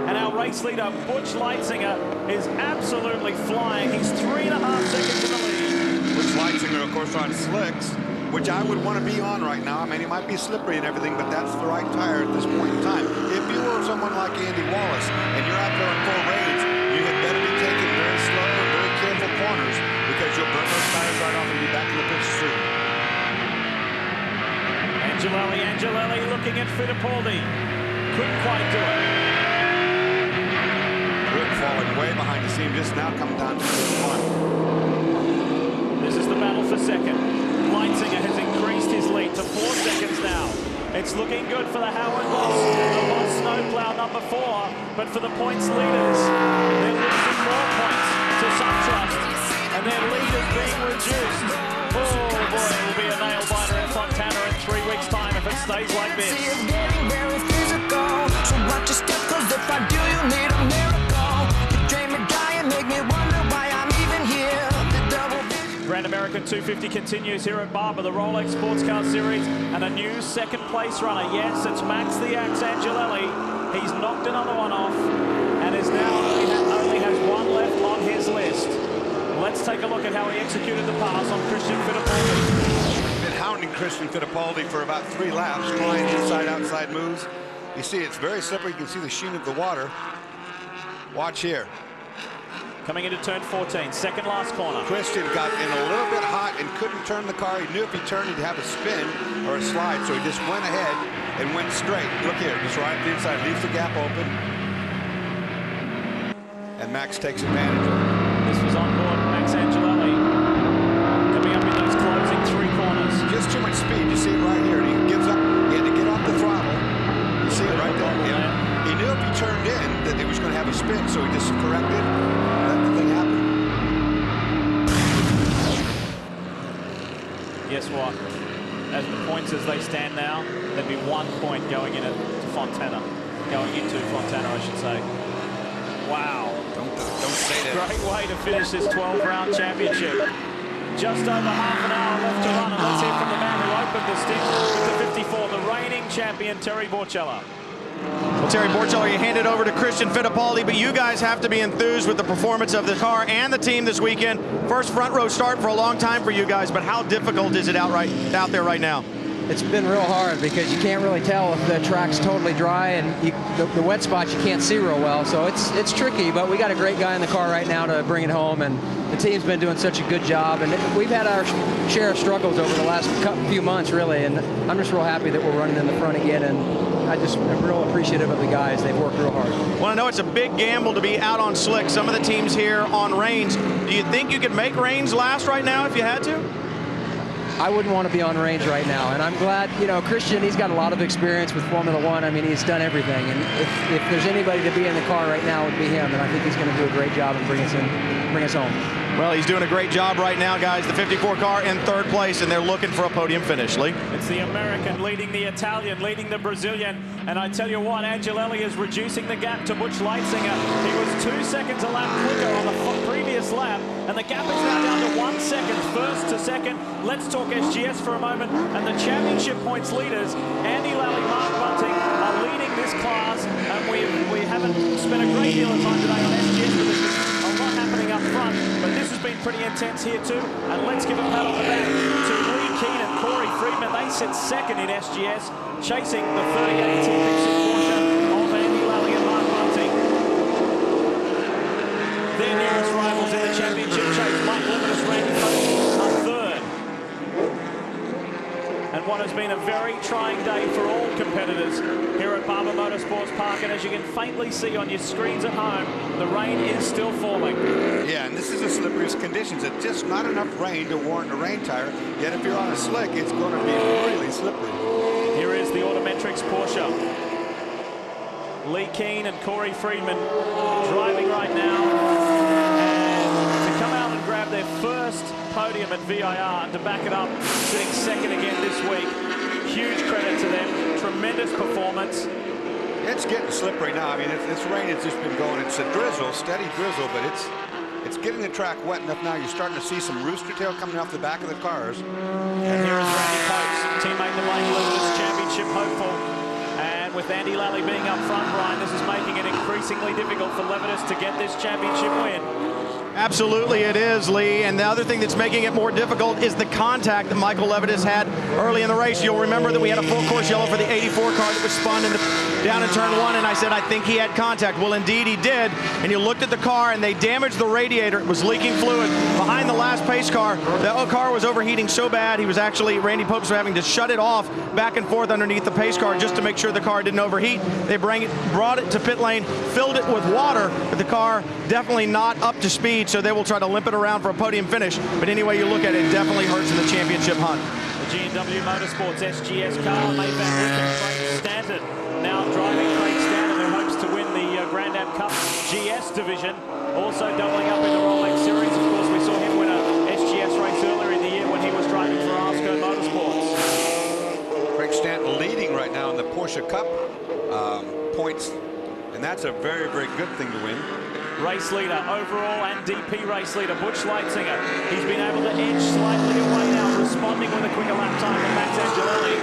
And our race leader, Butch Leitzinger, is absolutely flying. He's 3.5 seconds in the lead. Butch Leitzinger, of course, on slicks, which I would want to be on right now. I mean, he might be slippery and everything, but that's the right tire at this point in time. If you were someone like Andy Wallace and you're out there on full range, you had better be taking very slow and very careful corners because you'll burn those tires right off and be back in the pits soon. Angelelli looking at Fittipaldi. Couldn't quite do it. Falling way behind the scene, just now coming down to one. This is the battle for second. Leitzinger has increased his lead to 4 seconds now. It's looking good for the Howard Boss, the Boss Snowplow number 4, but for the points leaders, they're losing more points to SunTrust, and their lead is being reduced. Oh boy, it will be a nail biter in Fontana in 3 weeks' time if it stays like this. So watch your step, 'cause if I do, you need a miracle. Make me wonder why I'm even here. Grand American 250 continues here at Barber, the Rolex Sports Car Series, and a new second place runner. Yes, it's Max the Axe Angelelli. He's knocked another one off and is now only has one left on his list. Let's take a look at how he executed the pass on Christian Fittipaldi. Been hounding Christian Fittipaldi for about 3 laps, trying inside-outside moves. You see, it's very slippery. You can see the sheen of the water. Watch here. Coming into turn 14, second last corner. Christian got in a little bit hot and couldn't turn the car. He knew if he turned, he'd have a spin or a slide, so he just went ahead and went straight. Look here, just right at the inside, leaves the gap open. And Max takes advantage of it. This was on board Max Angelelli. Coming up in those closing 3 corners. Just too much speed. You see it right here. He gives up. He had to get off the throttle. You see it right there. Yeah. He knew if he turned in that it was going to have a spin, so he just corrected. Let the thing happen. Guess what? As the points as they stand now, there'd be 1 point going in to Fontana. Going into Fontana, I should say. Wow. Don't say that. Great way to finish this 12-round championship. Just over half an hour left to run, and let's hear from the man who opened the stint with the 54, the reigning champion, Terry Borchella. Well, Terry Borchella, you hand it over to Christian Fittipaldi, but you guys have to be enthused with the performance of the car and the team this weekend. First front row start for a long time for you guys, but how difficult is it out there right now? It's been real hard because you can't really tell if the track's totally dry, and the wet spots you can't see real well, so it's tricky, but we got a great guy in the car right now to bring it home, and the team's been doing such a good job, and we've had our share of struggles over the last few months, really, and I'm just real happy that we're running in the front again, and I'm real appreciative of the guys. They've worked real hard. Well, I know it's a big gamble to be out on slick. Some of the teams here on range. Do you think you could make range last right now if you had to? I wouldn't want to be on range right now, and I'm glad, you know, Christian, he's got a lot of experience with Formula One. I mean, he's done everything, and if there's anybody to be in the car right now, it would be him, and I think he's going to do a great job and bring us home. Well, he's doing a great job right now, guys. The 54 car in 3rd place, and they're looking for a podium finish. Leigh? It's the American leading the Italian, leading the Brazilian, and I tell you what, Angelelli is reducing the gap to Butch Leitzinger. He was 2 seconds a lap quicker on the previous lap, and the gap is now down to 1 second, first to second. Let's talk SGS for a moment, and the championship points leaders, Andy Lally, Mark Bunting, are leading this class, and we haven't spent a great deal of time today on SGS, but there's a lot happening up front, but this has been pretty intense here too, and let's give a pat on the back to Lee Keane and Corey Friedman. They sit second in SGS, chasing the 38 T56 Porsche of Andy what has been a very trying day for all competitors here at Barber Motorsports Park, and as you can faintly see on your screens at home, the rain is still falling. Yeah, and this is the slipperiest conditions. It's just not enough rain to warrant a rain tire, yet if you're on a slick, it's going to be really slippery. Here is the Autometrics Porsche. Leigh Keane and Corey Friedman driving right now, and to come out and grab their first podium at VIR and to back it up, sitting second again this week. Huge credit to them. Tremendous performance. It's getting slippery now. I mean, this rain has just been going. It's a drizzle, steady drizzle, but it's getting the track wet enough now. You're starting to see some rooster tail coming off the back of the cars. And here is Randy Coates, teammate the Leigh Lewis championship hopeful. And with Andy Lally being up front, Brian, this is making it increasingly difficult for Levitas to get this championship win. Absolutely it is, Lee. And the other thing that's making it more difficult is the contact that Michael Levitas had early in the race. You'll remember that we had a full course yellow for the 84 car that was spun down in turn 1, and I said I think he had contact. Well, indeed he did. And you looked at the car and they damaged the radiator. It was leaking fluid behind the last pace car. The car was overheating so bad, Randy Popes was having to shut it off back and forth underneath the pace car just to make sure the car didn't overheat. They brought it to pit lane, filled it with water, but the car definitely not up to speed, so they will try to limp it around for a podium finish. But anyway you look at it, it definitely hurts in the championship hunt. The G&W Motorsports SGS car, made Van Wyck and Craig Stanton now driving. Craig Stanton, who hopes to win the Grand Am Cup GS division, also doubling up in the Rolex series. Of course, we saw him win a SGS race earlier in the year when he was driving for Arsco Motorsports. Craig Stanton leading right now in the Porsche Cup points, and that's a very, very good thing to win. Race leader overall and DP race leader Butch Leitzinger. He's been able to edge slightly away now, responding with a quicker lap time than Max Angelelli.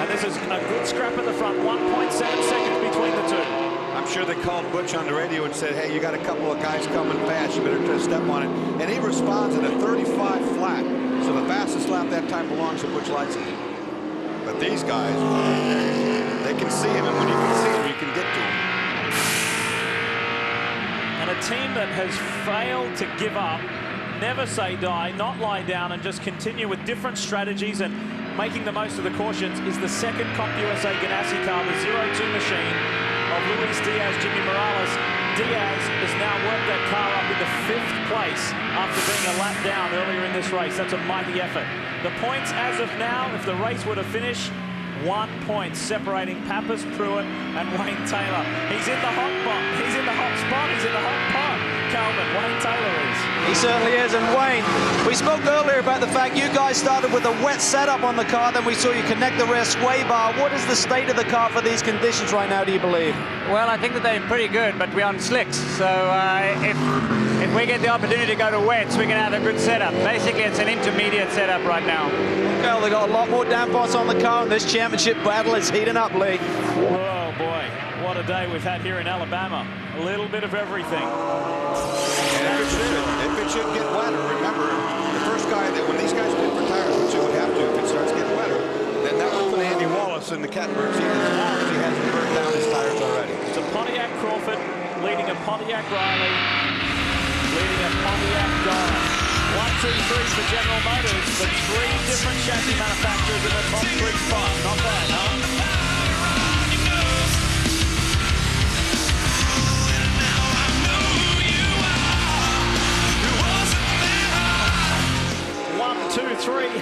And this is a good scrap at the front, 1.7 seconds between the two. I'm sure they called Butch on the radio and said, hey, you got a couple of guys coming fast, you better try to step on it. And he responds at a 35 flat. So the fastest lap that time belongs to Butch Leitzinger. But these guys, they can see him, and when you can see him, you can get to him. And a team that has failed to give up, never say die, not lie down, and just continue with different strategies and making the most of the cautions is the second Comp USA Ganassi car, the 02 machine of Luis Diaz, Jimmy Morales. Diaz has now worked that car up into 5th place after being a lap down earlier in this race. That's a mighty effort. The points as of now, if the race were to finish, 1 point separating Pappas, Pruitt, and Wayne Taylor. He's in the hot spot. He's in the hot spot. He's in the hot pot. Calvin, Wayne Taylor is. He certainly is. And Wayne, we spoke earlier about the fact you guys started with a wet setup on the car, then we saw you connect the rear sway bar. What is the state of the car for these conditions right now, do you believe? Well, I think that they're pretty good, but we're on slicks. So if we get the opportunity to go to wets, we can have a good setup. Basically, it's an intermediate setup right now. Well, they got a lot more downforce on the car, and this championship battle is heating up, Leigh. Oh, boy. What a day we've had here in Alabama. A little bit of everything. And if it should get wetter, remember, the first guy that when these guys pit for tires, which it would have to if it starts getting wetter, then that would put Andy Wallace in the catbird seat as long as he hasn't burned down his tires already. It's a Pontiac Crawford leading a Pontiac Riley, leading a Pontiac Donna. 1, 2, 3 for General Motors, but 3 different chassis manufacturers in the top 3 spots. Not bad, huh?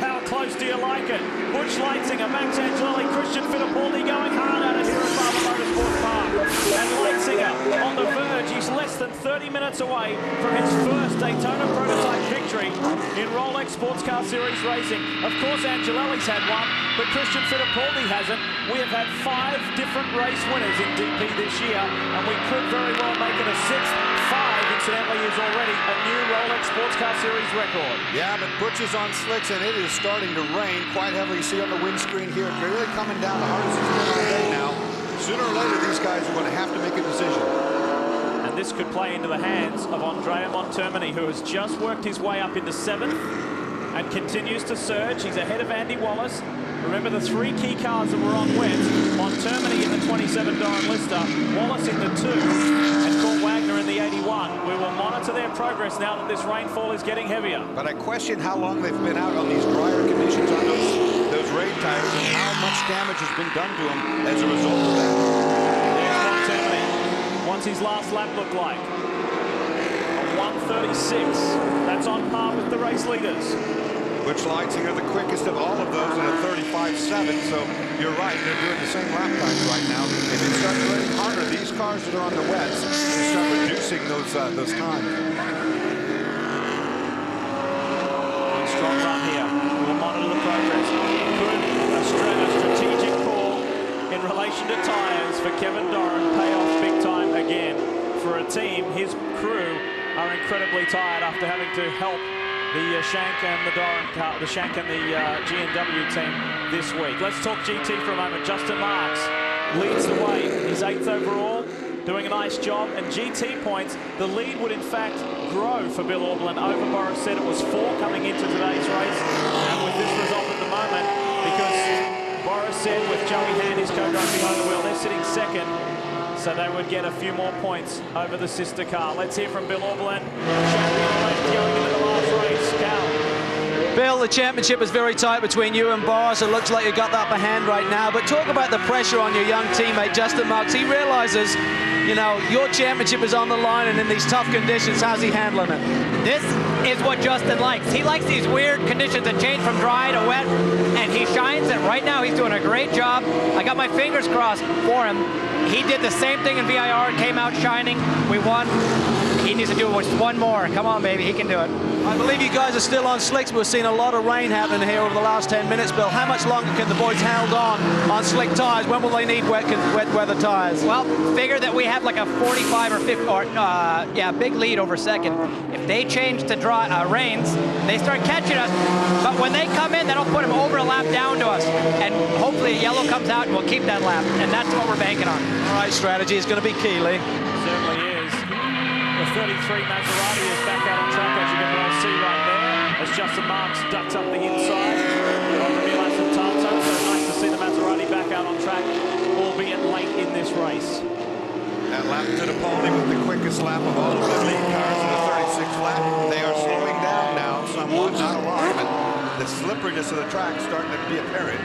How close do you like it? Butch Leitzinger, Max Angelelli, Christian Fittipaldi going hard at it here at Barber Motorsports Park. And Leitzinger on the verge. He's less than 30 minutes away from his first Daytona prototype victory in Rolex Sports Car Series racing. Of course, Angelelli's had one, but Christian Fittipaldi hasn't. We have had 5 different race winners in DP this year, and we could very well make it a 6th. 5, incidentally, is already a new Rolex Sports Car Series record. Yeah, but Butch is on slicks, and it is starting to rain quite heavily. You see on the windscreen here, it's really coming down the hardest it's been all day now. Sooner or later, these guys are going to have to make a decision. And this could play into the hands of Andrea Montermini, who has just worked his way up into 7th and continues to surge. He's ahead of Andy Wallace. Remember the 3 key cars that were on wet. Montermini in the 27 Doran Lister, Wallace in the 2, and Court Wagner in the 81. We will monitor their in progress now that this rainfall is getting heavier. But I question how long they've been out on these drier conditions on those rain tires and how much damage has been done to them as a result of that. There's Montgomery. What's his last lap look like? A 1:36. That's on par with the race leaders. Which Light's here the quickest of all of those at a 35.7. So you're right, they're doing the same lap times right now. If it starts raining harder, these cars that are on the wets, they start reducing those times. Strong run here. We'll monitor the progress. Could a strategic call in relation to tyres for Kevin Doran pay off big time again for a team? His crew are incredibly tired after having to help the Shank and the Doran car, the Shank and the G&W team this week. Let's talk GT for a moment. Justin Marks leads the way. He's 8th overall, doing a nice job. And GT points, the lead would in fact grow for Bill Auberlen over Boris said. It was 4 coming into today's race. And with this result at the moment, because Boris said with Joey Hand, his co-driver behind the wheel, they're sitting second. So they would get a few more points over the sister car. Let's hear from Bill Auberlen, champion going into the last race. Cal. Bill, the championship is very tight between you and Boris. It looks like you've got the upper hand right now. But talk about the pressure on your young teammate, Justin Marks. He realizes, you know, your championship is on the line, and in these tough conditions, how's he handling it? This is what Justin likes. He likes these weird conditions that change from dry to wet, and he shines, and right now he's doing a great job. I got my fingers crossed for him. He did the same thing in VIR and came out shining. We won. He needs to do one more. Come on, baby, he can do it. I believe you guys are still on slicks, but we've seen a lot of rain happening here over the last 10 minutes, Bill. How much longer can the boys hold on slick tyres? When will they need wet weather tyres? Well, figure that we have like a 45 or 50, or big lead over second. If they change to dry rains, they start catching us. But when they come in, that'll put them over a lap down to us. And hopefully a yellow comes out and we'll keep that lap. And that's what we're banking on. All right, strategy is going to be key, Leigh. Certainly is. The 33 Maserati is back out on track, as you can well see right there, as Justin Marks ducks up the inside of the Milas and Tato. So nice to see the Maserati back out on track, albeit late in this race. That lap to the pony with the quickest lap of all of the lead cars in the 36th lap. They are slowing down now somewhat, not a lot, but the slipperiness of the track is starting to be apparent.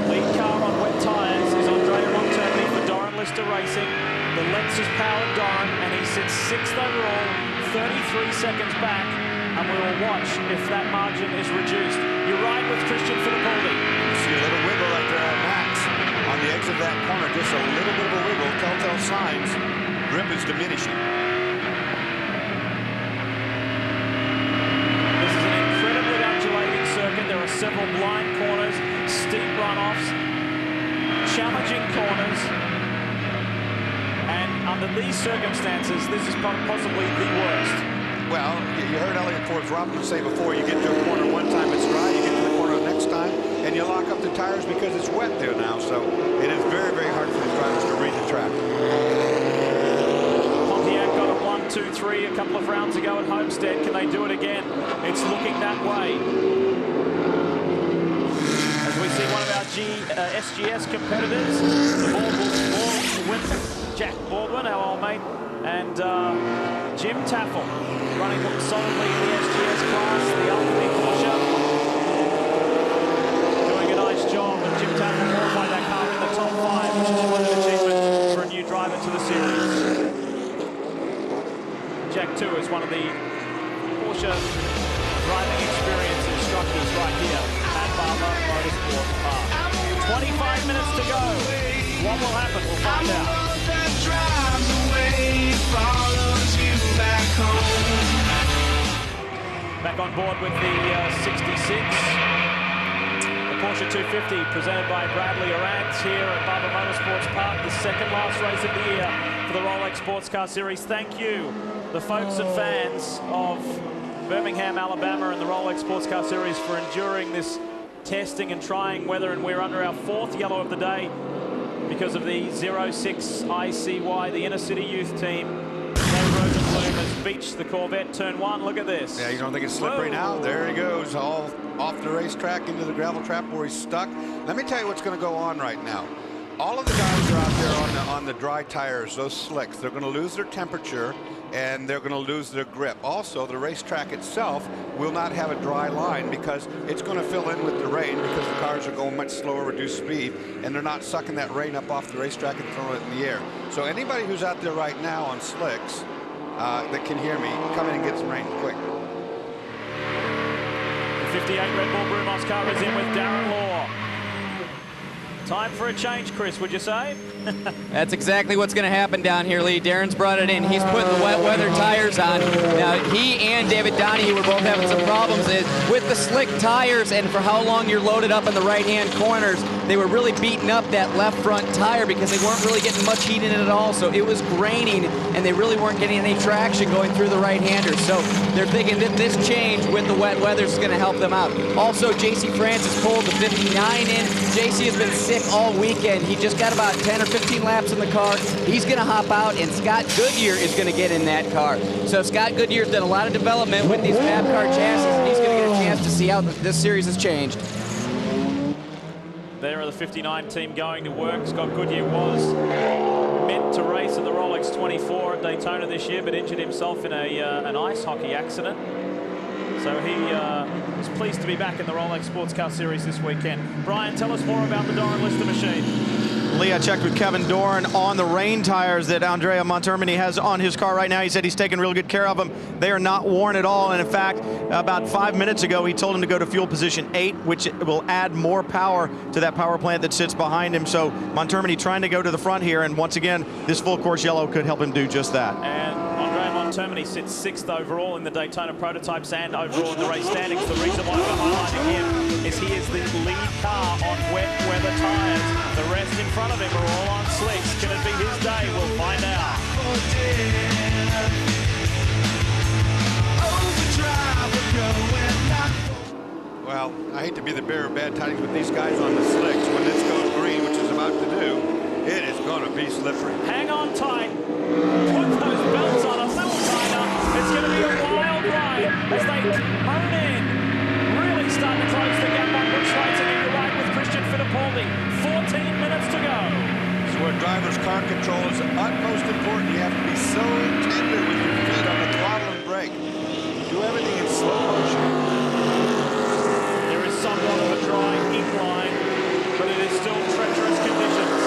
Lead car on wet tyres is Andrea Montoni for Doran Lister Racing. The Lexus powered Doran, and he sits 6th overall, 33 seconds back, and we will watch if that margin is reduced. You're right with Christian Fittipaldi. You see a little wiggle at Max on the exit of that corner, just a little bit of a wiggle, telltale signs. Grip is diminishing. This is an incredibly undulating circuit. There are several blind corners, steep runoffs, challenging corners. And under these circumstances, this is possibly the worst. Well, you heard Elliott Forbes Robinson say before, you get to a corner one time it's dry, you get to the corner the next time, and you lock up the tires because it's wet there now. So it is very, very hard for these drivers to read the track. Pontiac got a 1, 2, 3 a couple of rounds ago at Homestead. Can they do it again? It's looking that way. As we see one of our SGS competitors, the ball will win. Jack Baldwin, our old mate, and Jim Taffel running solidly in the SGS class, the Alpine Porsche. Doing a nice job, and Jim Taffel qualified that car in the top 5, which is quite an achievement for a new driver to the series. Jack, too, is one of the Porsche driving experience instructors right here at Barber Motorsports Park. 25 minutes to go. What will happen? We'll find out. Back on board with the 66. The Porsche 250 presented by Bradley Arant here at Barber Motorsports Park, the second last race of the year for the Rolex Sports Car Series. Thank you, the folks and fans of Birmingham, Alabama and the Rolex Sports Car Series for enduring this testing and trying weather, and we're under our 4th yellow of the day because of the 06 ICY, the Inner City Youth Team. Rosenblum has beached the Corvette, turn 1. Look at this. Yeah, you don't think it's slippery now? There he goes, all off the racetrack into the gravel trap where he's stuck. Let me tell you what's going to go on right now. All of the guys are out there on the dry tires, those slicks. They're going to lose their temperature and they're going to lose their grip. Also, the racetrack itself will not have a dry line because it's going to fill in with the rain because the cars are going much slower, reduced speed, and they're not sucking that rain up off the racetrack and throwing it in the air. So anybody who's out there right now on slicks that can hear me, come in and get some rain quick. The 58 Red Bull Brumos car is in with Darren Law. Time for a change, Chris, would you say? That's exactly what's going to happen down here, Leigh. Darren's brought it in. He's putting the wet weather tires on. Now, he and David Donahue were both having some problems with the slick tires, and for how long you're loaded up in the right-hand corners, they were really beating up that left front tire because they weren't really getting much heat in it at all. So it was graining, and they really weren't getting any traction going through the right-handers. So they're thinking that this change with the wet weather is going to help them out. Also, J.C. Francis pulled the 59 in. J.C. has been sick all weekend. He just got about 10 or 15 laps in the car. He's going to hop out, and Scott Goodyear is going to get in that car. So Scott Goodyear's done a lot of development with these Fab car chassis, and he's going to get a chance to see how this series has changed. There are the 59 team going to work. Scott Goodyear was meant to race at the Rolex 24 at Daytona this year, but injured himself in an ice hockey accident. So he was pleased to be back in the Rolex Sports Car Series this weekend. Brian, tell us more about the Doran Lister machine. Leigh, I checked with Kevin Doran on the rain tires that Andrea Montermini has on his car right now. He said he's taking real good care of them. They are not worn at all. And in fact, about 5 minutes ago, he told him to go to fuel position 8, which will add more power to that power plant that sits behind him. So Montermini trying to go to the front here. And once again, this full course yellow could help him do just that. And Andrea Montermini sits 6th overall in the Daytona prototypes and overall in the race standings. The reason why we're highlighting him is he is the lead car on wet weather tires. The rest in front of him are all on slicks. Can it be his day? We'll find out. Well, I hate to be the bearer of bad tidings with these guys on the slicks. When this goes green, which is about to do, it is going to be slippery. Hang on tight. Put those belts on a little tighter. It's going to be a wild ride as they hone in. Really start to close the gap on Bush Racing, and you're right with Christian Fittipaldi. 14 minutes to go. This is where driver's car control is utmost important. You have to be so tender with your feet on the throttle and brake. Do everything in slow motion. There is somewhat of a dry incline, but it is still treacherous conditions.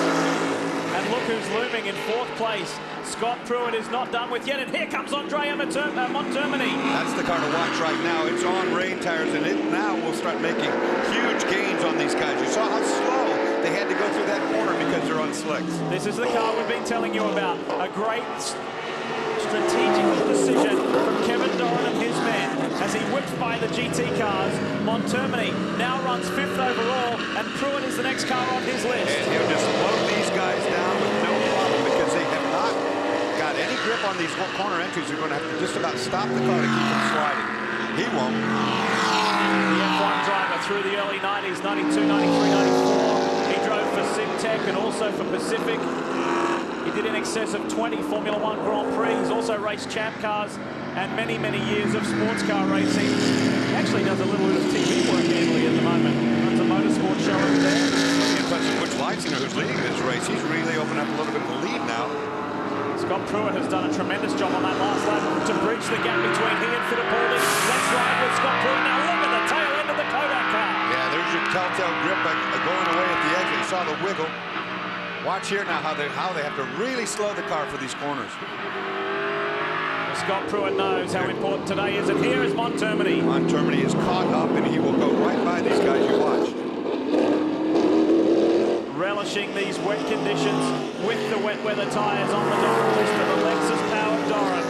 And look who's looming in 4th place. Scott Pruitt is not done with yet, and here comes Andrea Montermini. That's the car to watch right now. It's on rain tires, and it now will start making huge gains on these guys. You saw how slow they had to go through that corner because they're on slicks. This is the car we've been telling you about. A great strategical decision from Kevin Doran and his men as he whips by the GT cars. Montermini now runs 5th overall, and Pruitt is the next car on his list. And he'll just slow these guys down with no problem because they have not got any grip on these corner entries. They're going to have to just about stop the car to keep them sliding. He won't. The F1 driver through the early 90s, 92, 93, 94. He drove for Simtech and also for Pacific. He did in excess of 20 Formula One Grand Prix. He's also raced champ cars and many, many years of sports car racing. He actually does a little bit of TV work in Italy at the moment. Runs a motorsport show over there. And plus, Butch Leisinger, who's leading this race, he's really opened up a little bit of a lead now. Scott Pruitt has done a tremendous job on that last lap to bridge the gap between he and Fittipaldi. Let's ride with Scott Pruitt. Now look at the tail end of the Kodak car. Yeah, there's your telltale grip going away at the exit. You saw the wiggle. Watch here now how they have to really slow the car for these corners. Well, Scott Pruitt knows how important today is, and here is Montermini. Montermini is caught up, and he will go right by these guys you watched. Relishing these wet conditions with the wet weather tyres on the Doran Lister, the Lexus-powered Doran,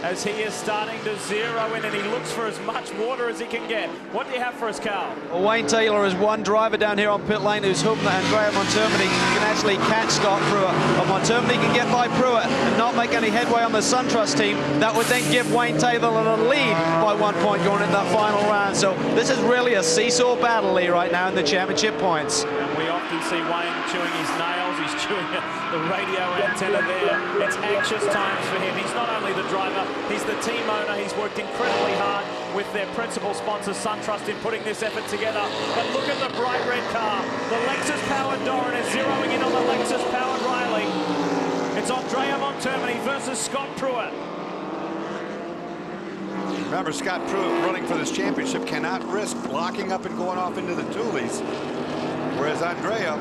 as he is starting to zero in, and he looks for as much water as he can get. What do you have for us, Carl? Well, Wayne Taylor is one driver down here on pit lane who's hoping that Andrea Montermini can actually catch Scott Pruitt. But Montermini can get by Pruitt and not make any headway on the SunTrust team. That would then give Wayne Taylor the lead by 1 point going into that final round. So this is really a seesaw battle, Leigh, right now in the championship points. And we often see Wayne chewing his nails. He's chewing the radio antenna there. It's anxious times for him. He's not only the driver, he's the team owner. He's worked incredibly hard with their principal sponsor, SunTrust, in putting this effort together. But look at the bright red car. The Lexus-powered Doran is zeroing in on the Lexus-powered Riley. It's Andrea Montermini versus Scott Pruitt. Remember, Scott Pruitt running for this championship cannot risk locking up and going off into the Toolies. Whereas Andrea,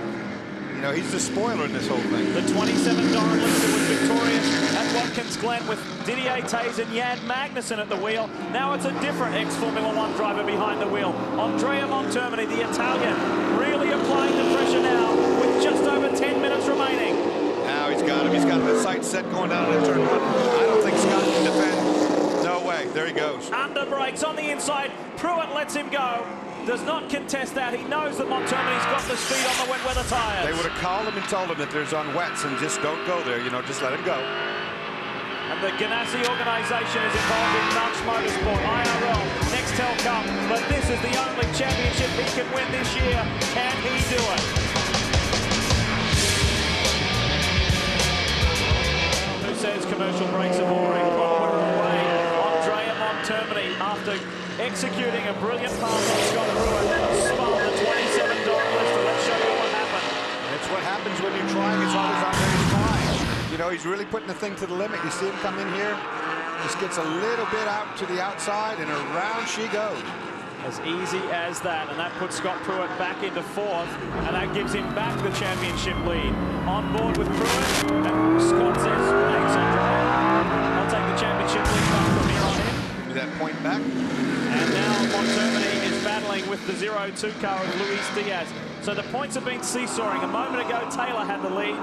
you know, he's the spoiler in this whole thing. The 27 Doran Lexus was victorious at Watkins Glen with Didier Tays and Jan Magnussen at the wheel. Now it's a different ex-Formula One driver behind the wheel. Andrea Montermini, the Italian, really applying the pressure now with just over 10 minutes remaining. Now he's got him. He's got the sight set going down into turn one. I don't think Scott can defend. No way. There he goes. Under brakes on the inside. Pruitt lets him go. Does not contest that. He knows that Montermini's got the speed on the wet weather tyres. They would have called him and told him that there's on wets and just don't go there. You know, just let him go. And the Ganassi organisation is involved in Nudge Motorsport, IRL, Nextel Cup. But this is the only championship he can win this year. Can he do it? Who says commercial brakes are boring? Well, we're away. Andrea Montermini, after executing a brilliant pass on Scott Pruitt, spun the 27 Lister. Let's show you what happened. It's what happens when you're trying as hard as Andrea's trying. You know, he's really putting the thing to the limit. You see him come in here, just gets a little bit out to the outside, and around she goes. As easy as that, and that puts Scott Pruitt back into fourth, and that gives him back the championship lead. On board with Pruitt, and Scott says, thanks, Andrea. I'll take the championship lead back from here on in. Give me that point back. And now Montermini is battling with the 0-2 car of Luis Diaz. So the points have been seesawing. A moment ago, Taylor had the lead.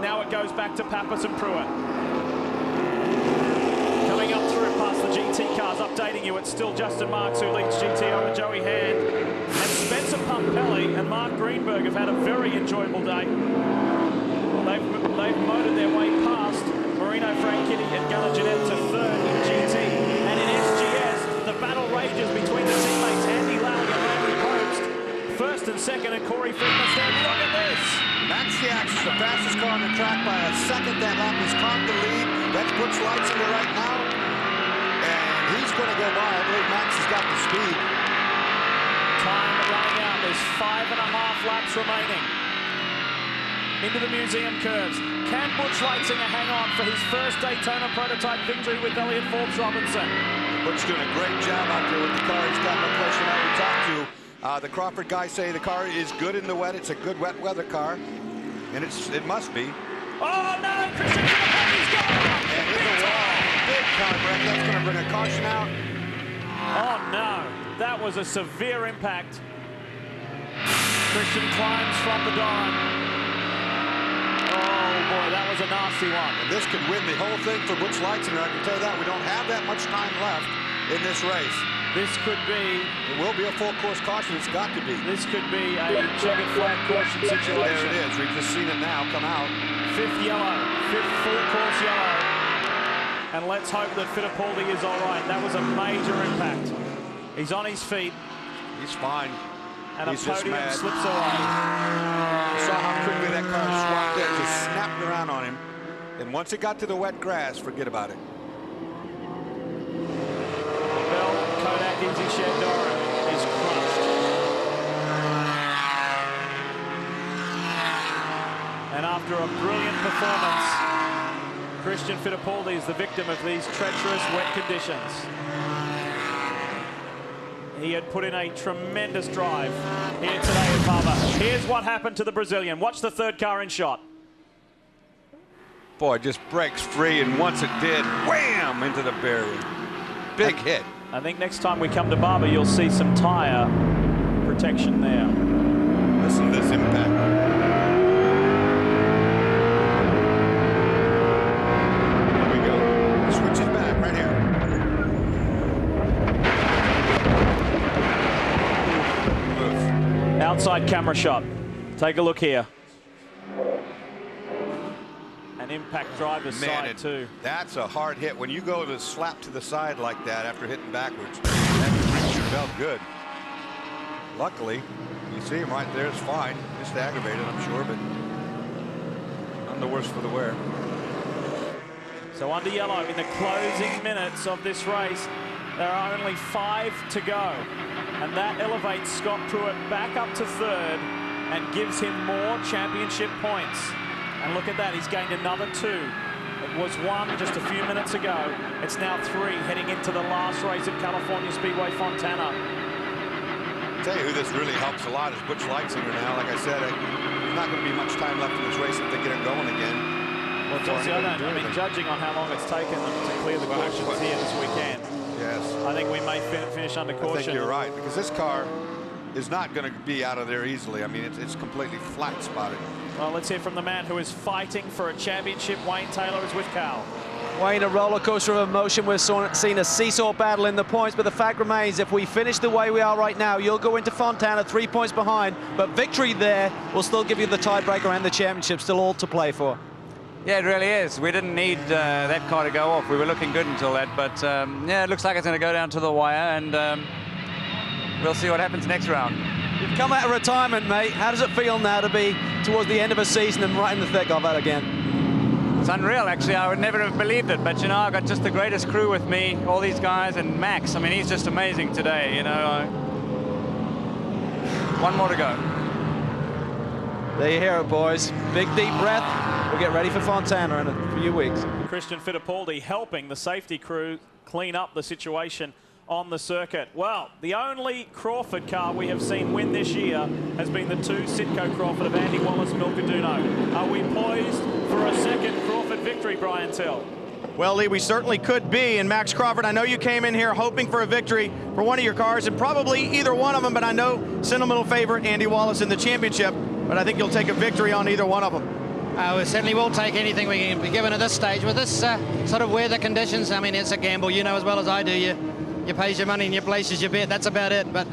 Now it goes back to Pappas and Pruitt. Coming up through past the GT cars, updating you, it's still Justin Marks who leads GT over Joey Hand. And Spencer Pumpelly and Mark Greenberg have had a very enjoyable day. They've motored their way past Marino Franchitti and Gunnar Jeanette to third in GT. And in SGS, the battle rages between the teammates Andy Lowing and Randy Probst. First and second, and Corey Friedman stand. Look at this! Max Siax is the fastest car on the track by a second. That lap is caught the lead. That's Butch Leitzinger right now. And he's going to go by. I believe Max has got the speed. Time running out. There's 5.5 laps remaining. Into the museum curves. Can Butch Leitzinger hang on for his first Daytona prototype victory with Elliott Forbes Robinson? Butch doing a great job out there with the car. He's got no question how we talked to. The Crawford guys say the car is good in the wet. It's a good wet weather car, and it must be. Oh no! Christian Philippo's gone! And in the wall, big car wreck. That's going to bring a caution out. Oh no! That was a severe impact. Christian climbs from the Doran. Oh boy, that was a nasty one. And this could win the whole thing for Butch Leitzinger. I can tell you that. We don't have that much time left in this race. This could be... It will be a full course caution. It's got to be. This could be a checkered flag caution situation. There it is. We've just seen it now come out. Fifth yellow. Fifth full course yellow. And let's hope that Fittipaldi is all right. That was a major impact. He's on his feet. He's fine. And He's a podium slips away. You saw how quickly that car swapped in, just snapped around on him. And once it got to the wet grass, forget about it. Kodak Easy Shed Doran is crushed. And after a brilliant performance, Christian Fittipaldi is the victim of these treacherous wet conditions. He had put in a tremendous drive here today at Barber. Here's what happened to the Brazilian. Watch the third car in shot. Boy, just breaks free, and once it did, wham, into the barrier. Big hit. I think next time we come to Barber, you'll see some tire protection there. Listen to this impact. Here we go. Switch it back right here. Outside camera shot. Take a look here. An impact driver's side too. That's a hard hit. When you go to slap to the side like that after hitting backwards, that rings your belt good. Luckily, you see him right there. It's fine. Just aggravated, I'm sure, but the worse for the wear. So under yellow in the closing minutes of this race, there are only 5 to go. And that elevates Scott Pruitt back up to 3rd and gives him more championship points. And look at that, he's gained another 2. It was 1 just a few minutes ago. It's now 3 heading into the last race at California Speedway Fontana. I'll tell you who this really helps a lot is Butch Leitzinger now. Like I said, there's not going to be much time left in this race if they get it going again. Well, Dorsey, I mean, judging on how long it's taken them to clear the cautions here this weekend, yes, I think we may finish under caution. I think you're right, because this car is not going to be out of there easily. I mean, it's completely flat spotted. Well, let's hear from the man who is fighting for a championship. Wayne Taylor is with Cal. Wayne, a roller coaster of emotion. We've seen a seesaw battle in the points, but the fact remains, if we finish the way we are right now, you'll go into Fontana 3 points behind, but victory there will still give you the tiebreaker and the championship, still all to play for. Yeah, it really is. We didn't need that car to go off. We were looking good until that, but yeah, it looks like it's going to go down to the wire, and we'll see what happens next round. You've come out of retirement, mate. How does it feel now to be towards the end of a season and right in the thick of it again? It's unreal, actually. I would never have believed it, but, you know, I got just the greatest crew with me, all these guys, and Max. I mean, he's just amazing today, you know. One more to go. There you hear it, boys. Big, deep breath. We'll get ready for Fontana in a few weeks. Christian Fittipaldi helping the safety crew clean up the situation on the circuit. Well, the only Crawford car we have seen win this year has been the 2 Sitco Crawford of Andy Wallace, Milcaduno. Are we poised for a second Crawford victory, Brian Tell? Well, Leigh, we certainly could be. And Max Crawford, I know you came in here hoping for a victory for one of your cars, and probably either one of them, but I know sentimental favorite Andy Wallace in the championship, but I think you'll take a victory on either one of them. We certainly will take anything we can be given at this stage. With this sort of weather conditions, I mean, it's a gamble. You know as well as I do. You pays your money and you places your bet. That's about it. But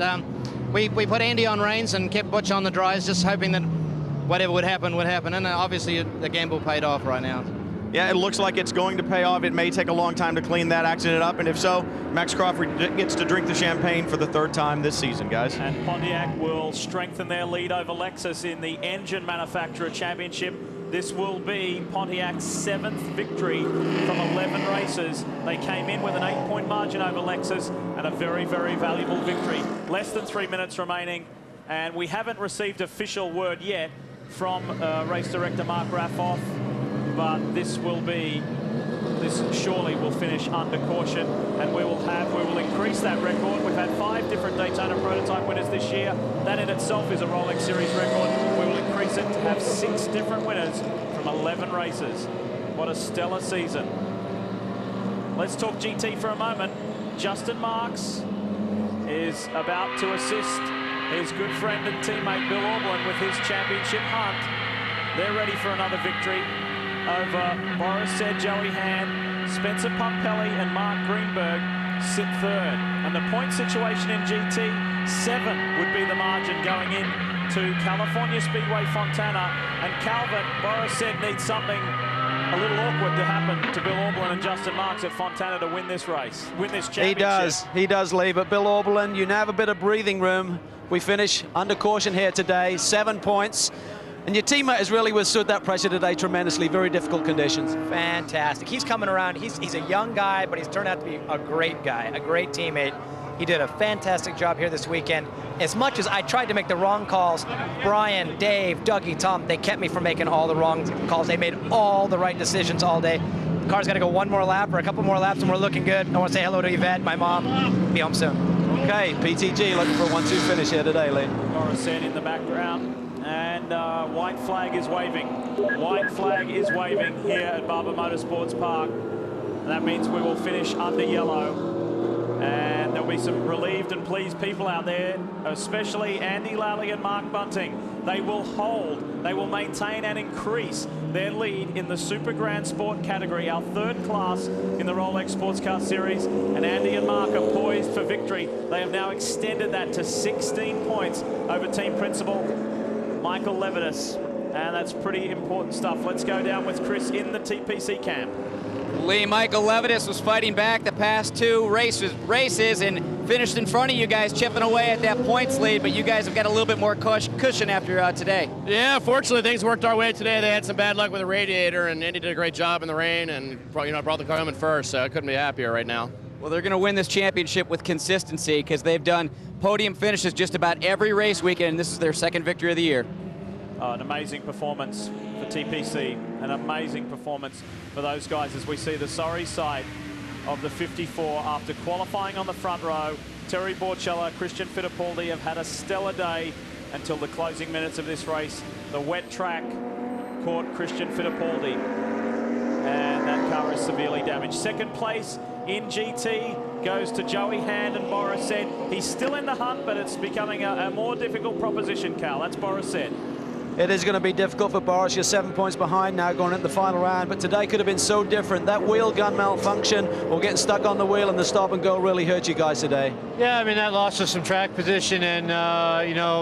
we put Andy on reins and kept Butch on the dries, just hoping that whatever would happen, would happen. And obviously the gamble paid off right now. Yeah, it looks like it's going to pay off. It may take a long time to clean that accident up, and if so, Max Crawford gets to drink the champagne for the 3rd time this season, guys. And Pontiac will strengthen their lead over Lexus in the Engine Manufacturer Championship. This will be Pontiac's 7th victory from 11 races. They came in with an 8-point margin over Lexus and a very, very valuable victory. Less than 3 minutes remaining, and we haven't received official word yet from race director Mark Raffoff, but this surely will finish under caution, and we will increase that record. We've had 5 different Daytona prototype winners this year. That in itself is a Rolex Series record. We will increase it to have 6 different winners from 11 races. What a stellar season. Let's talk GT for a moment. Justin Marks is about to assist his good friend and teammate Bill Aublin with his championship hunt. They're ready for another victory over Boris Said, Joey Hand, Spencer Pumpelly and Mark Greenberg sit 3rd. And the point situation in GT, 7 would be the margin going in to California Speedway Fontana. And Calvin, Boris Said needs something a little awkward to happen to Bill Aublin and Justin Marks at Fontana to win this race, win this championship. He does, Leigh, but Bill Aublin, you now have a bit of breathing room. We finish under caution here today, 7 points. And your teammate has really withstood that pressure today tremendously. Very difficult conditions. Fantastic. He's coming around. He's a young guy, but he's turned out to be a great guy, a great teammate. He did a fantastic job here this weekend. As much as I tried to make the wrong calls, Brian, Dave, Dougie, Tom, they kept me from making all the wrong calls. They made all the right decisions all day. The car's got to go 1 more lap or a couple more laps, and we're looking good. I want to say hello to Yvette, my mom. Be home soon. Okay, PTG looking for a 1-2 finish here today, Leigh. Boris Said in the background. And white flag is waving. White flag is waving here at Barber Motorsports Park. And that means we will finish under yellow. And there'll be some relieved and pleased people out there, especially Andy Lally and Mark Bunting. They will hold, they will maintain and increase their lead in the Super Grand Sport category, our 3rd class in the Rolex Sports Car Series. And Andy and Mark are poised for victory. They have now extended that to 16 points over team principal Michael Levitas, and that's pretty important stuff. Let's go down with Chris in the TPC camp. Leigh, Michael Levitas was fighting back the past 2 races and finished in front of you guys, chipping away at that points lead, but you guys have got a little bit more cushion after today. Yeah, fortunately things worked our way today. They had some bad luck with the radiator, and Andy did a great job in the rain, and brought the car home in first, so I couldn't be happier right now. Well, they're going to win this championship with consistency because they've done podium finishes just about every race weekend, and this is their 2nd victory of the year. An amazing performance for TPC, an amazing performance for those guys as we see the sorry side of the 54 after qualifying on the front row. Terry Borchella, Christian Fittipaldi have had a stellar day until the closing minutes of this race. The wet track caught Christian Fittipaldi, and that car is severely damaged. 2nd place in GT goes to Joey Hand, and Boris said he's still in the hunt, but it's becoming a more difficult proposition, Cal. That's Boris said. It is going to be difficult for Boris. You're 7 points behind now going into the final round, but today could have been so different. That wheel gun malfunction or getting stuck on the wheel and the stop and go really hurt you guys today. Yeah, I mean, that lost us some track position, and,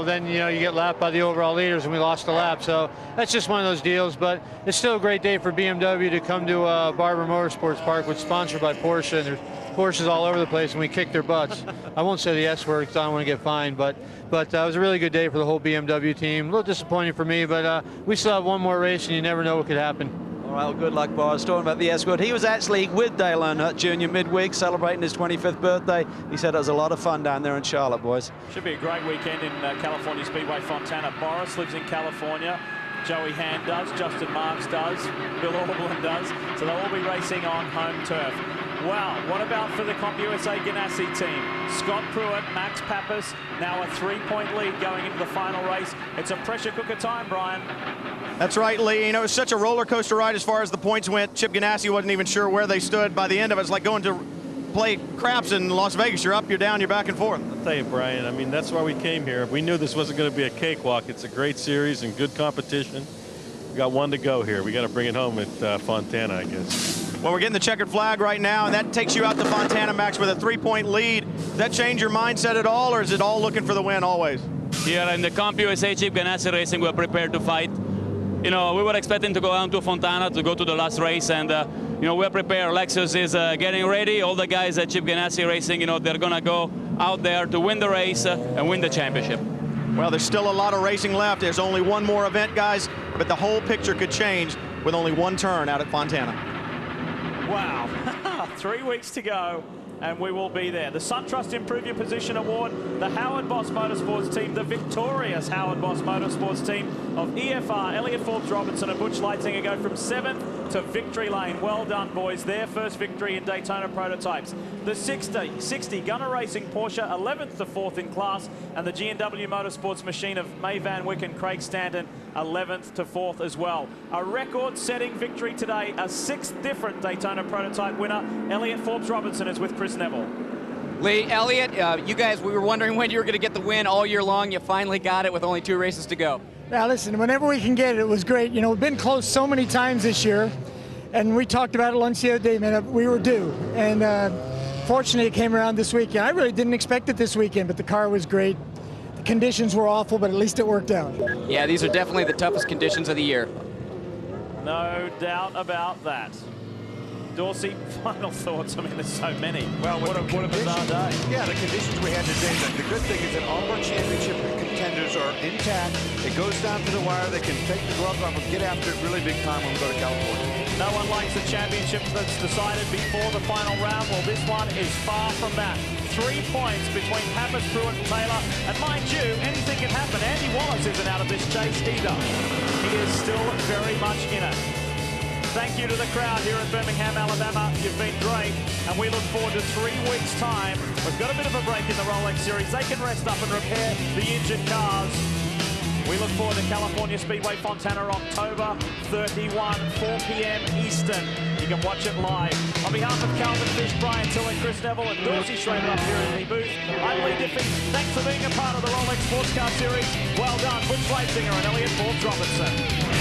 then you get lapped by the overall leaders, and we lost a lap. So that's just one of those deals, but it's still a great day for BMW to come to Barber Motorsports Park, which is sponsored by Porsche, and there's Porsches all over the place, and we kicked their butts. I won't say the S word because I don't want to get fined, but it was a really good day for the whole BMW team. A little disappointing for me, but we still have one more race, and you never know what could happen. All right, well, good luck, Boris. Talking about the S word, he was actually with Dale Earnhardt Jr. midweek celebrating his 25th birthday. He said it was a lot of fun down there in Charlotte, boys. Should be a great weekend in California Speedway Fontana. Boris lives in California. Joey Hand does, Justin Marks does, Bill Orblin does, so they'll all be racing on home turf. Wow, what about for the CompUSA Ganassi team? Scott Pruitt, Max Pappas, now a 3-point lead going into the final race. It's a pressure cooker time, Brian. That's right, Leigh. It was such a roller coaster ride as far as the points went. Chip Ganassi wasn't even sure where they stood. By the end of it, it's like going to play craps in Las Vegas. You're up, you're down, you're back and forth. I'll tell you, Brian, I mean, that's why we came here. We knew this wasn't going to be a cakewalk. It's a great series and good competition. We got one to go here. We got to bring it home at Fontana, I guess. Well, we're getting the checkered flag right now, and that takes you out to Fontana, Max, with a 3-point lead. Does that change your mindset at all, or is it all looking for the win always? Here in the CompUSA Chip Ganassi Racing, we're prepared to fight. We were expecting to go down to Fontana to go to the last race, and we're prepared. Lexus is getting ready. All the guys at Chip Ganassi Racing, they're gonna go out there to win the race and win the championship. Well, there's still a lot of racing left. There's only one more event, guys, but the whole picture could change with only one turn out at Fontana. Wow, 3 weeks to go, and we will be there. The SunTrust Improve Your Position Award, the Howard Boss Motorsports team, the victorious Howard Boss Motorsports team of EFR, Elliott Forbes Robinson and Butch Leitzinger go from 7th to victory lane. Well done, boys. Their first victory in Daytona prototypes. The 60 Gunner Racing Porsche, 11th to 4th in class, and the G&W Motorsports machine of May Van Wyck and Craig Stanton, 11th to 4th as well. A record-setting victory today, a 6th different Daytona prototype winner. Elliott Forbes Robinson is with Chris Neville. Leigh, Elliott, you guys, we were wondering when you were going to get the win all year long. You finally got it with only 2 races to go. Now listen, whenever we can get it, it was great. We've been close so many times this year, and we talked about it lunch the other day, man. We were due, and fortunately it came around this weekend. I really didn't expect it this weekend, but the car was great. The conditions were awful, but at least it worked out. Yeah, these are definitely the toughest conditions of the year. No doubt about that. Dorsey, final thoughts? I mean, there's so many. Well, what a bizarre day. Yeah, the conditions we had today, the good thing is that all of our championship contenders are intact. It goes down to the wire. They can take the gloves off and get after it really big time when we go to California. No one likes a championship that's decided before the final round. Well, this one is far from that. 3 points between Pappas, Pruitt and Taylor. And mind you, anything can happen. Andy Wallace isn't out of this chase either. He is still very much in it. Thank you to the crowd here in Birmingham, Alabama. You've been great, and we look forward to 3 weeks' time. We've got a bit of a break in the Rolex Series. They can rest up and repair the injured cars. We look forward to California Speedway Fontana, October 31, 4 p.m. Eastern. You can watch it live. On behalf of Calvin Fish, Brian Till and Chris Neville and Dorsey Schroeder up here in the booth, I'm Leigh Diffey. Thanks for being a part of the Rolex Sports Car Series. Well done, Butch Leitzinger and Elliott Forbes Robinson.